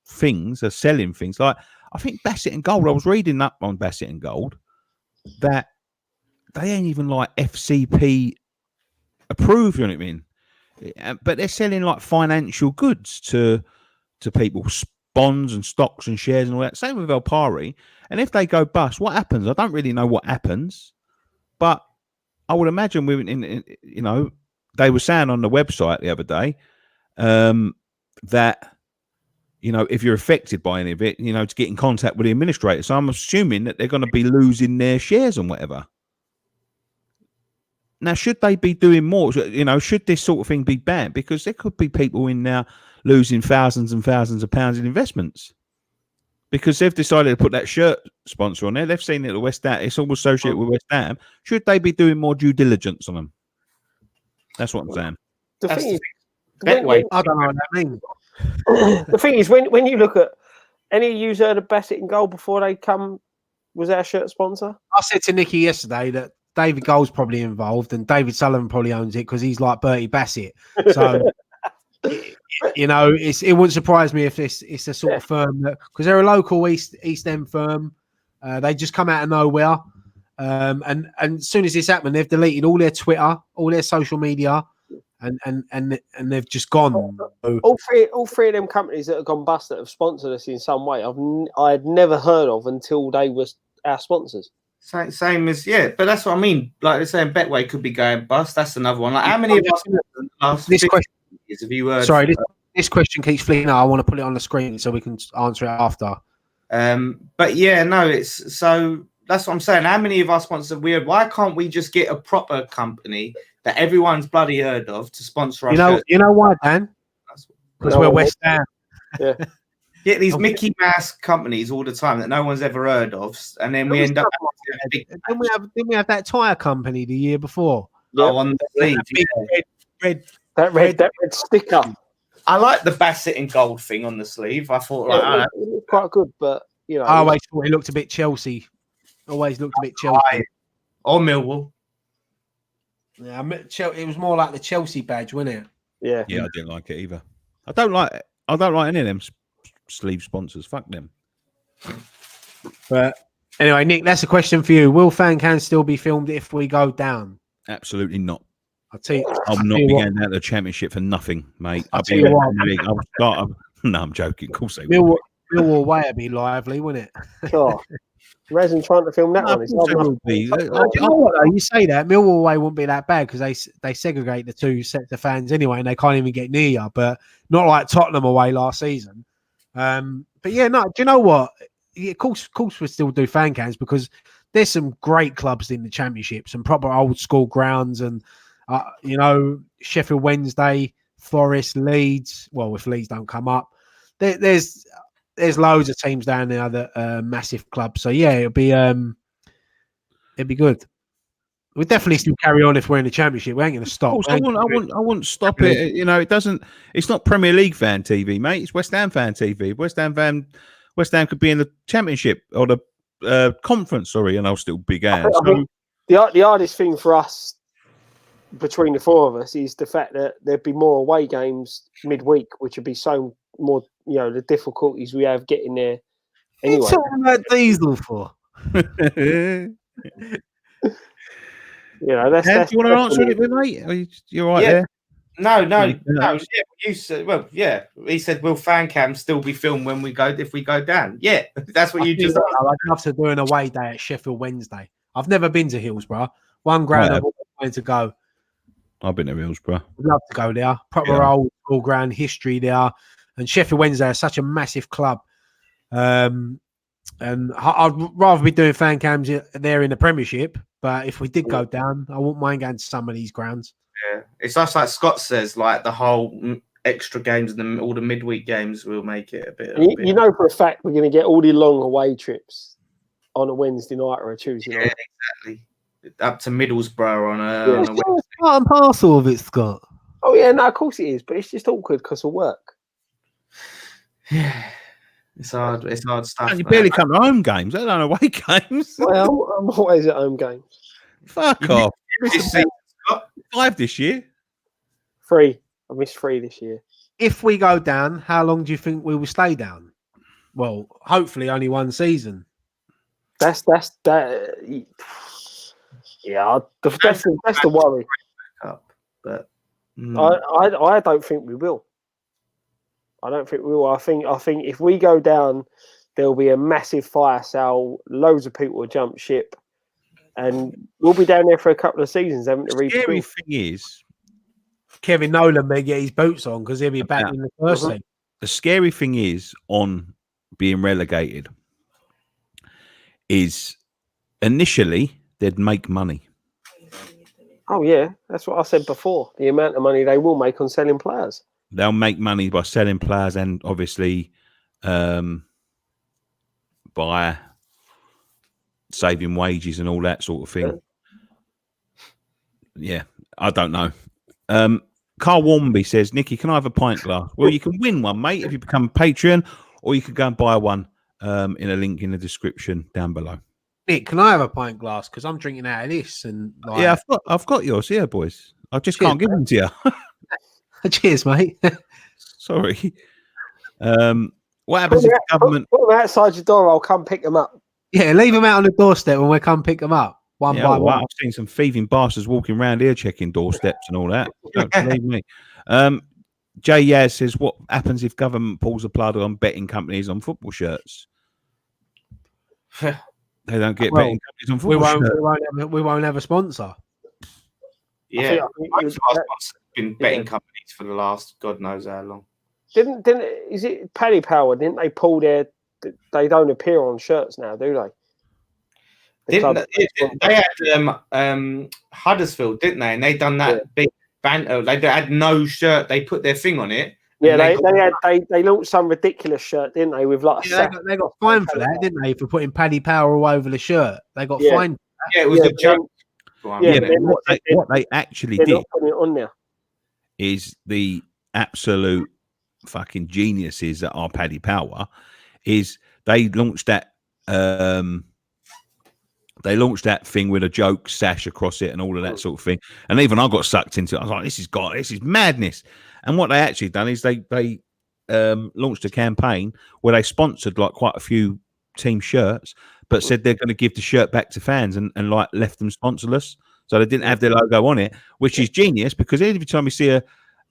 things are selling things. Like, I think Bassett and Gold, I was reading up on Bassett and Gold that they ain't even like FCP approved, you know what I mean? But they're selling like financial goods to people, bonds and stocks and shares and all that. Same with Opari. And if they go bust, what happens? I don't really know what happens, but I would imagine they were saying on the website the other day that if you're affected by any of it, to get in contact with the administrator. So I'm assuming that they're going to be losing their shares and whatever. Now, should they be doing more? Should this sort of thing be banned? Because there could be people in now losing thousands and thousands of pounds in investments because they've decided to put that shirt sponsor on there. They've seen it at West Ham. It's all associated with West Ham. Should they be doing more due diligence on them? That's what I'm saying. The thing is, I don't know what that means. The thing is, when you look at any of you heard of Bassett and Gold before they come, was our shirt sponsor? I said to Nicky yesterday that David Gold's probably involved and David Sullivan probably owns it because he's like Bertie Bassett. So, it wouldn't surprise me if it's a sort of firm that, because they're a local East End firm. They just come out of nowhere. And as soon as this happened, they've deleted all their Twitter, all their social media, and they've just gone. All three of them companies that have gone bust that have sponsored us in some way, I had never heard of until they were our sponsors. Same as but that's what I mean. Like they're saying, Betway could be going bust. That's another one. Like how many of us in the last this question have you heard? Sorry, this question keeps fleeing out. I want to put it on the screen so we can answer it after. But it's so that's what I'm saying. How many of our sponsors are weird? Why can't we just get a proper company that everyone's bloody heard of to sponsor us? You know why, Dan? Because we're West Ham. Yeah. Get these Mickey Mouse companies all the time that no one's ever heard of, and then we end up. Didn't we have that tyre company the year before? On the sleeve, that red sticker. I like the Bassett and Gold thing on the sleeve. I thought it was quite good, but I always thought it looked a bit Chelsea. Always looked a bit Chelsea. Or Millwall. Yeah, it was more like the Chelsea badge, wasn't it? Yeah. Yeah, I didn't like it either. I don't like any of them sleeve sponsors. Fuck them. But anyway, Nick, that's a question for you. Will Fan Can still be filmed if we go down? Absolutely not. I'll tell you. I'm not going down to the championship for nothing, mate. No, I'm joking. Of course they will. Millwall way would be lively, wouldn't it? Sure. Resin trying to film that one. You say that Millwall way wouldn't be that bad because they segregate the two sets of fans anyway, and they can't even get near you. But not like Tottenham away last season. But yeah, no. Do you know what? Yeah, of course, we still do fan cams because there's some great clubs in the Championship, some proper old school grounds, and Sheffield Wednesday, Forest, Leeds. Well, if Leeds don't come up, there's loads of teams down there that are massive clubs. So yeah, it'd be good. We'll definitely still carry on if we're in the Championship. We ain't going to stop. I wouldn't stop it. It doesn't. It's not Premier League fan TV, mate. It's West Ham fan TV. West Ham could be in the Championship or the conference. Sorry, and I'll still be going. The hardest thing for us between the four of us is the fact that there'd be more away games midweek, which would be so more. The difficulties we have getting there. Anyway, what's all that diesel for? That's. Do you want to answer it, mate? You're right there. No. Yeah, you said. Well, yeah. He said, "Will fan cam still be filmed if we go down?" Yeah, that's what you just. I'd love to do an away day at Sheffield Wednesday. I've never been to Hillsborough. One ground I've always wanted to go. I've been to Hillsborough. I'd love to go there. Proper old school ground, history there. And Sheffield Wednesday is such a massive club. And I'd rather be doing fan cams there in the Premiership. But if we did go down, I wouldn't mind going to some of these grounds. Yeah, it's just like Scott says, like the whole extra games and all the midweek games will make it a bit. You know for a fact we're going to get all the long away trips on a Wednesday night or a Tuesday night. Exactly. Up to Middlesbrough on a Wednesday. Part and parcel of it, Scott. Oh yeah, no, of course it is, but it's just awkward because of work. Yeah, it's hard. It's hard stuff. And you barely come to home games, let alone away games. Well, I'm always at home games. Fuck off. This season, 5 this year. 3. I missed 3 this year. If we go down, how long do you think we will stay down? Well, hopefully only one season. That's that. Yeah, that's the worry. But I don't think we will. I don't think we will. I think if we go down, there'll be a massive fire sale. Loads of people will jump ship, and we'll be down there for a couple of seasons having to rebuild. The scary thing is, Kevin Nolan may get his boots on because he'll be back in the first team. The scary thing is on being relegated is initially they'd make money. Oh yeah, that's what I said before. The amount of money they will make on selling players. They'll make money by selling players and obviously by saving wages and all that sort of thing. Yeah, I don't know. Carl Warmby says, Nicky, can I have a pint glass? Well, you can win one, mate, if you become a Patreon, or you can go and buy one in a link in the description down below. Nick, can I have a pint glass? Because I'm drinking out of this. And like... Yeah, I've got yours here, boys. I just can't give them to you. Cheers, mate. Sorry. What happens if the government... Put them outside your door, I'll come pick them up. Yeah, leave them out on the doorstep when we come pick them up. One by one. I've seen some thieving bastards walking around here checking doorsteps and all that. Don't believe me. Jay Yaz says, what happens if government pulls the plug on betting companies on football shirts? They don't get betting companies on football shirts. We won't have a sponsor. Yeah, I've been betting companies for the last God knows how long. Didn't is it Paddy Power? Didn't they pull their? They don't appear on shirts now, do they? They had Huddersfield, didn't they? And they done that big banter. They had no shirt. They put their thing on it. Yeah, they launched some ridiculous shirt, didn't they? With like they got fined for that, didn't they? For putting Paddy Power all over the shirt, they got fined. Yeah, it was a joke. What they actually did putting it on there is the absolute fucking geniuses that are Paddy Power. Is they launched that thing with a joke sash across it and all of that sort of thing. And even I got sucked into it. I was like, this is madness. And what they actually done is they launched a campaign where they sponsored like quite a few team shirts, but said they're going to give the shirt back to fans and like left them sponsorless. So they didn't have their logo on it, which is genius because every time you see a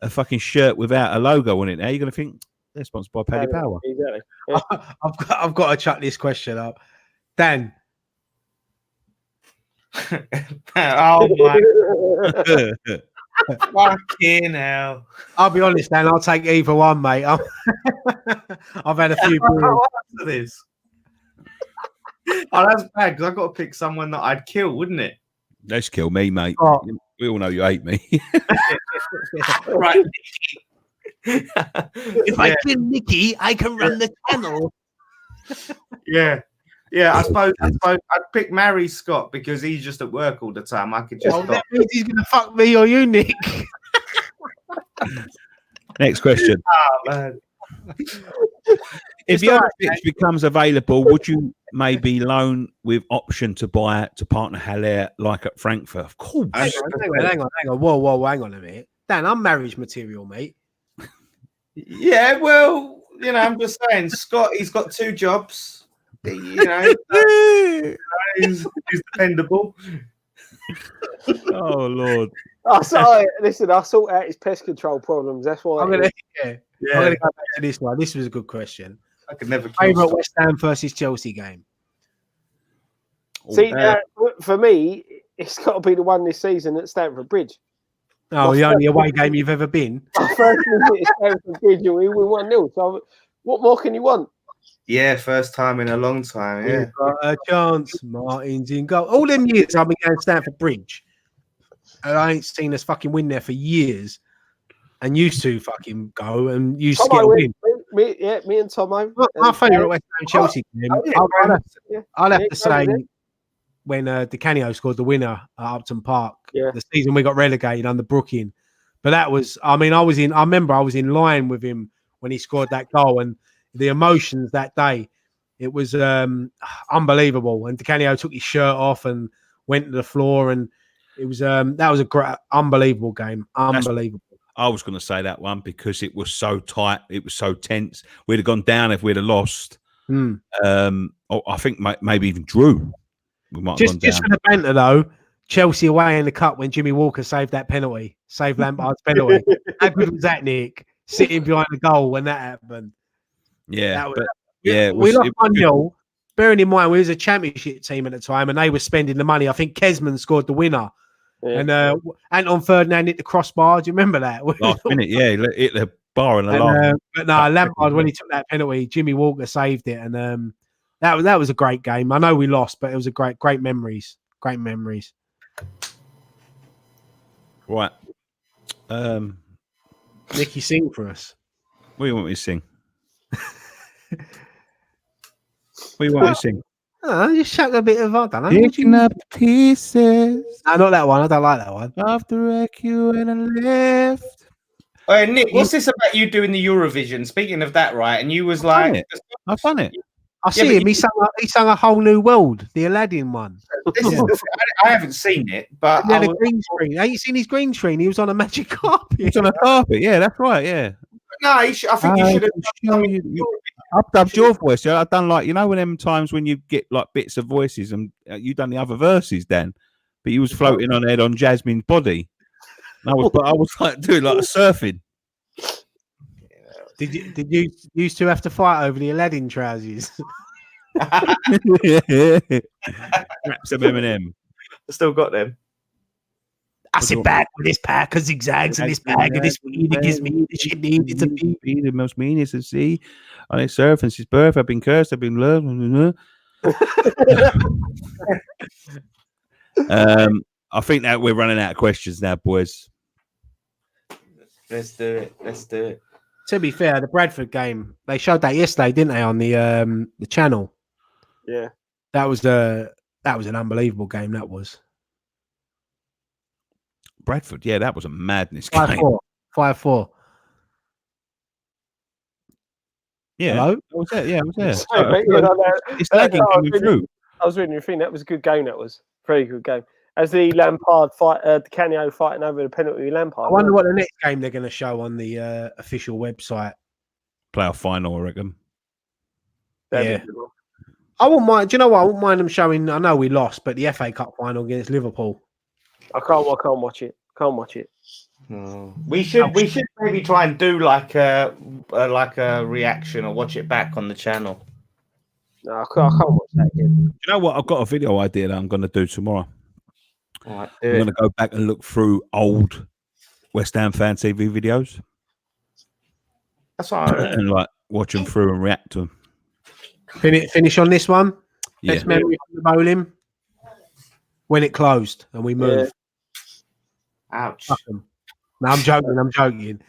fucking shirt without a logo on it now, you're going to think they're sponsored by Paddy Power. Exactly. Yeah. I've got to chuck this question up. Dan. Oh my fucking hell. I'll be honest, Dan, I'll take either one, mate. I've had a few after this. Oh, that's bad because I've got to pick someone that I'd kill, wouldn't it? Let's kill me, mate. We all know you hate me. Right. If I kill Nicky, I can run the channel. Yeah. I suppose I'd pick Mary Scott because he's just at work all the time. I could just. That means he's gonna fuck me or you, Nick. Next question. Oh, man. If the other pitch becomes available, would you maybe loan with option to buy to partner Haller like at Frankfurt? Of course. Hang on. Whoa, hang on a minute. Dan, I'm marriage material, mate. Yeah, well, I'm just saying, Scott, he's got 2 jobs. He's dependable. Oh Lord! I sorted out his pest control problems. That's why. I'm gonna go back to this one. This was a good question. I could never. Favorite West Ham versus Chelsea game. See, for me, it's got to be the one this season at Stamford Bridge. Oh, the only away game you've ever been. First visit at Stamford Bridge, we won 1-0. So, what more can you want? Yeah, first time in a long time. Yeah, got a chance. Martin's in goal. All them years I've been going to Stamford Bridge. And I ain't seen us fucking win there for years. And used to fucking go and used to Tomo get a win. Me and Tomo. My favourite West Ham Chelsea game. I'll have to say when Di Canio scored the winner at Upton Park, the season we got relegated under Brooking. But that was, I remember I was in line with him when he scored that goal, and the emotions that day, it was unbelievable. And Di Canio took his shirt off and went to the floor, and it was that was a great, unbelievable game. Unbelievable. I was going to say that one because it was so tight. It was so tense. We'd have gone down if we'd have lost. I think maybe even drew. We might have gone down. Just for the banter, though, Chelsea away in the cup when Jimmy Walker saved that penalty, saved Lampard's penalty. How good was that, Nick? Sitting behind the goal when that happened. Yeah. We lost 1-0. Bearing in mind, we was a championship team at the time and they were spending the money. I think Kesman scored the winner. Yeah. And Anton Ferdinand hit the crossbar. Do you remember that? Last minute, yeah, hit the bar in the last. But no, Lampard, when he took that penalty, Jimmy Walker saved it, and that was a great game. I know we lost, but it was a great memories. Great memories. Right, Nicky, sing for us. What do you want me to sing? What do you want me to sing? Just chuck a bit of, I don't know. Picking up pieces. No, not that one. I don't like that one. Off the wreck you and I left. Oh, Nick, what's this about you doing the Eurovision? Speaking of that, right? And you was like, I've done it. I see him. He sang a whole new world, the Aladdin one. I haven't seen it, but he had a green screen. Ain't you seen his green screen? He was on a magic carpet. He was on a carpet. Yeah, that's right. Yeah. No, I think you should have. I've dubbed your voice. I've done like when them times when you get like bits of voices, and you done the other verses, Dan. But you was floating on head on Jasmine's body. And I was like doing like surfing. Did you used to have to fight over the Aladdin trousers? Grab some M&M. I still got them. I sit back with this pack of zigzags and this bag of this weed. It gives me the shit needed to be the most meanest to see. On his surf since his birth, I've been cursed, I've been loved. I think that we're running out of questions now, boys. Let's do it. To be fair, the Bradford game, they showed that yesterday, didn't they, on the channel? Yeah. That was an unbelievable game, that was. Bradford, yeah, that was a madness game. 5-4. Yeah, hello? I was there. Yeah, I was there. Sorry, it's lagging coming through. I was reading your thing. That was a good game. That was very good game. As the Lampard fight, Di Canio fighting over the penalty Lampard. I wonder what the next game they're going to show on the official website. Playoff final, I reckon. Yeah. I wouldn't mind. Do you know what? I wouldn't mind them showing. I know we lost, but the FA Cup final against Liverpool. I can't watch it. Can't watch it. We should maybe try and do like a reaction or watch it back on the channel. No, I can't watch that again. You know what? I've got a video idea that I'm going to do tomorrow. All right, I'm going to go back and look through old West Ham fan TV videos. That's all right. And like watch them through and react to them. Finish on this one. Yeah. Best memory from the bowling when it closed and we moved. Ouch. No, I'm joking.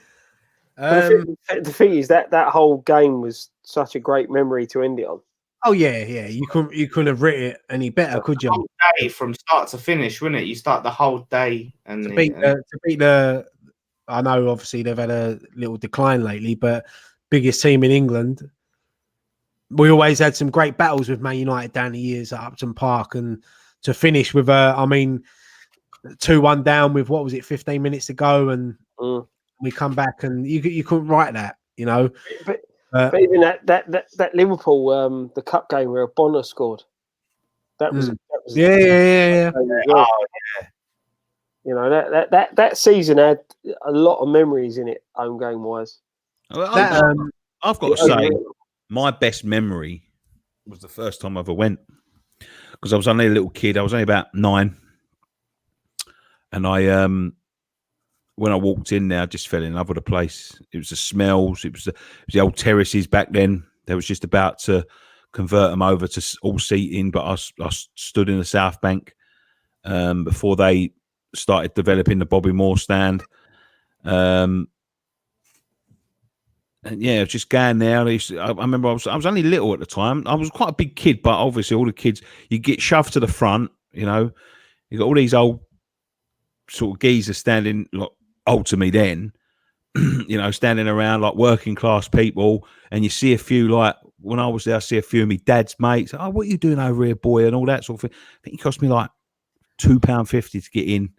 The thing is that whole game was such a great memory to end it on. Oh yeah. You couldn't have written it any better, could you? Whole day from start to finish, wouldn't it? You start the whole day and to beat the. I know obviously they've had a little decline lately, but biggest team in England. We always had some great battles with Man United down the years at Upton Park, and to finish with 2-1 down with 15 minutes to go, and we come back and you couldn't write that, you know. But even that Liverpool the cup game where Bonner scored, that was yeah. Oh, yeah. You know that season had a lot of memories in it, home game wise. I've got to say, my best memory was the first time I ever went, because I was only a little kid. I was only about 9. And I, when I walked in there, I just fell in love with the place. It was the smells. It was the old terraces back then. They was just about to convert them over to all seating, but I stood in the South Bank before they started developing the Bobby Moore stand. And yeah, just going there. I remember I was only little at the time. I was quite a big kid, but obviously all the kids, you get shoved to the front. You know, you got all these old sort of geezers standing like old to me then. You know, standing around like working class people, and you see a few like when I was there, I see a few of my dad's mates. Oh, what are you doing over here, boy, and all that sort of thing. I think it cost me like £2.50 to get in.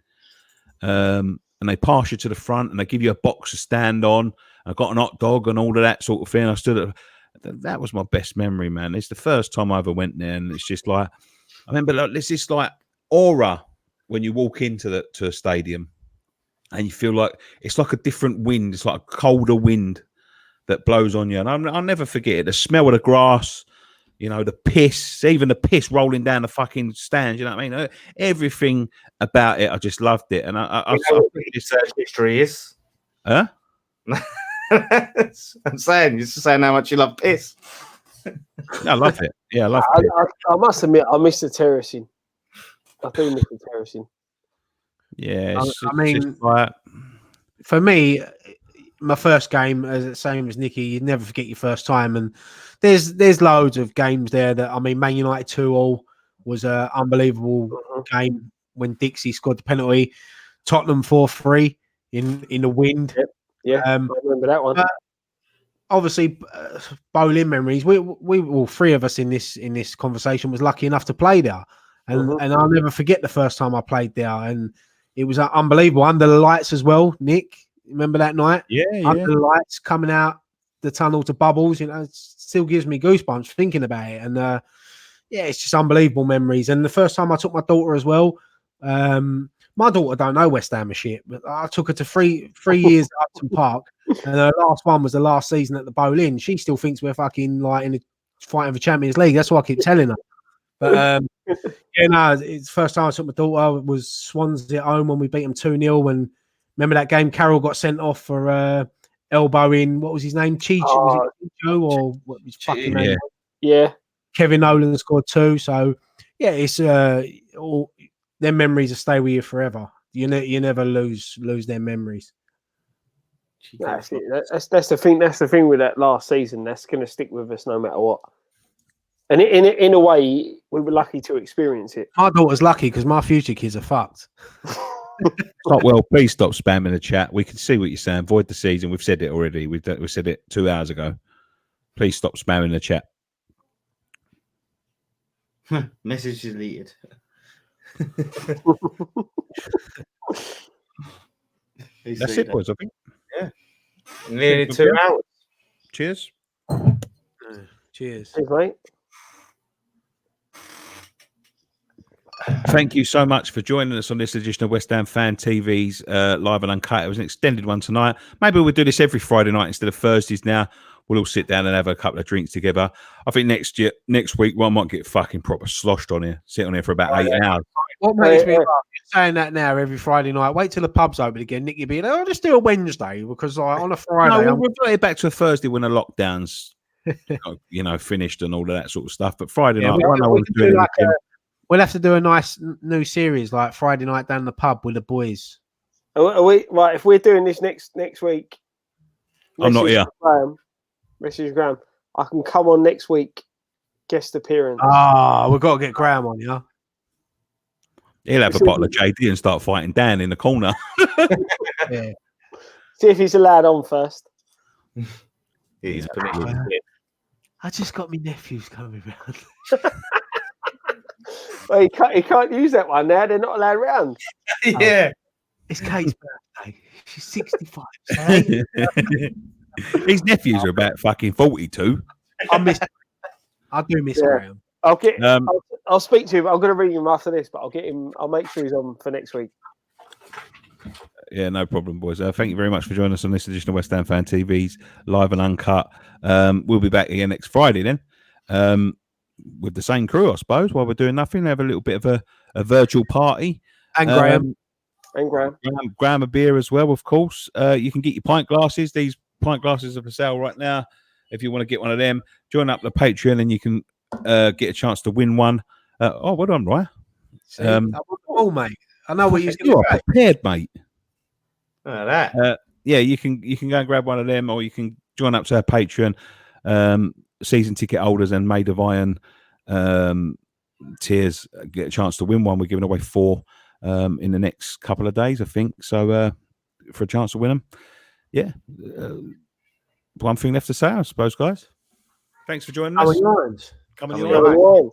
And they pass you to the front and they give you a box to stand on. I got an hot dog and all of that sort of thing. I stood at that was my best memory, man. It's the first time I ever went there, and it's just like I remember like there's this like aura when you walk into a stadium, and you feel like it's like a different wind. It's like a colder wind that blows on you, and I'll never forget it. The smell of the grass, you know, the piss, even the piss rolling down the fucking stand. You know what I mean? Everything about it, I just loved it. And I what search history is, huh? I'm saying, you're just saying how much you love piss. I love it. Yeah, I love it. I must admit, I miss the terracing. I do miss the terracing. Yeah, I mean, for me, my first game, same as Nicky, you'd never forget your first time. And there's loads of games there that, I mean, Man United 2-2 was an unbelievable game when Dixie scored the penalty. Tottenham 4-3 in the wind. Yep. Yeah, I remember that one. Obviously, bowling memories. We all three of us in this conversation was lucky enough to play there, and I'll never forget the first time I played there, and it was unbelievable under the lights as well. Nick, remember that night? Yeah. Under the lights, coming out the tunnel to bubbles. You know, it still gives me goosebumps thinking about it, and yeah, it's just unbelievable memories. And the first time I took my daughter as well. My daughter don't know West Ham shit, but I took her to three years at Upton Park, and her last one was the last season at the Boleyn. She still thinks we're fucking like in the fighting for Champions League. That's what I keep telling her. But yeah, no, it's the first time I took my daughter was Swansea at home when we beat them 2-0. And remember that game? Carroll got sent off for elbowing. What was his name? Cheech? Was it Chicho or what was fucking name? Yeah. Kevin Nolan scored 2. So yeah, it's all. Their memories will stay with you forever. You never lose their memories. That's it. That's the thing. That's the thing with that last season. That's going to stick with us no matter what. And in a way, we were lucky to experience it. My daughter's lucky because my future kids are fucked. Well, please stop spamming the chat. We can see what you're saying. Void the season. We've said it already. We said it 2 hours ago. Please stop spamming the chat. Message deleted. That's it, boys. I think. Yeah, nearly 2 hours. Cheers. Cheers. Thanks, mate. Thank you so much for joining us on this edition of West Ham Fan TV's Live and Uncut. It was an extended one tonight. Maybe we'll do this every Friday night instead of Thursdays now. We'll all sit down and have a couple of drinks together. I think next week, one might get fucking proper sloshed on here. Sit on here for about 8 hours. What makes me laugh, saying that now every Friday night. Wait till the pub's open again. Nicky be like, "Oh, just do a Wednesday," because on a Friday, no, we'll revert back to a Thursday when the lockdowns, finished and all of that sort of stuff. But Friday night, we'll have to do a nice new series like Friday night down the pub with the boys. Are we right? If we're doing this next week, I'm not here. Message Graham. I can come on next week. Guest appearance. We've got to get Graham on, yeah. He'll have a bottle of JD and start fighting Dan in the corner. Yeah. See if he's allowed on first. He's I just got my nephews coming around. Well, he can't use that one now. They're not allowed round. Yeah. It's Kate's birthday. She's 65. His nephews are about fucking 42. I do miss Graham. I'll get. I'll speak to him. I'm going to ring him after this, but I'll get him. I'll make sure he's on for next week. Yeah, no problem, boys. Thank you very much for joining us on this edition of West Ham Fan TV's Live and Uncut. We'll be back again next Friday then, with the same crew, I suppose. While we're doing nothing, have a little bit of a virtual party. And Graham. Graham a beer as well, of course. You can get your pint glasses. These pint glasses are for sale right now. If you want to get one of them, join up the Patreon and you can get a chance to win one. Well done, Roy. Mate. I know what you're You are prepared, mate. That. Yeah, you can go and grab one of them, or you can join up to our Patreon. Season ticket holders and Made of Iron tiers get a chance to win one. We're giving away 4 in the next couple of days, I think. So for a chance to win them, yeah. One thing left to say, I suppose, guys. Thanks for joining us. Lines. Coming your way.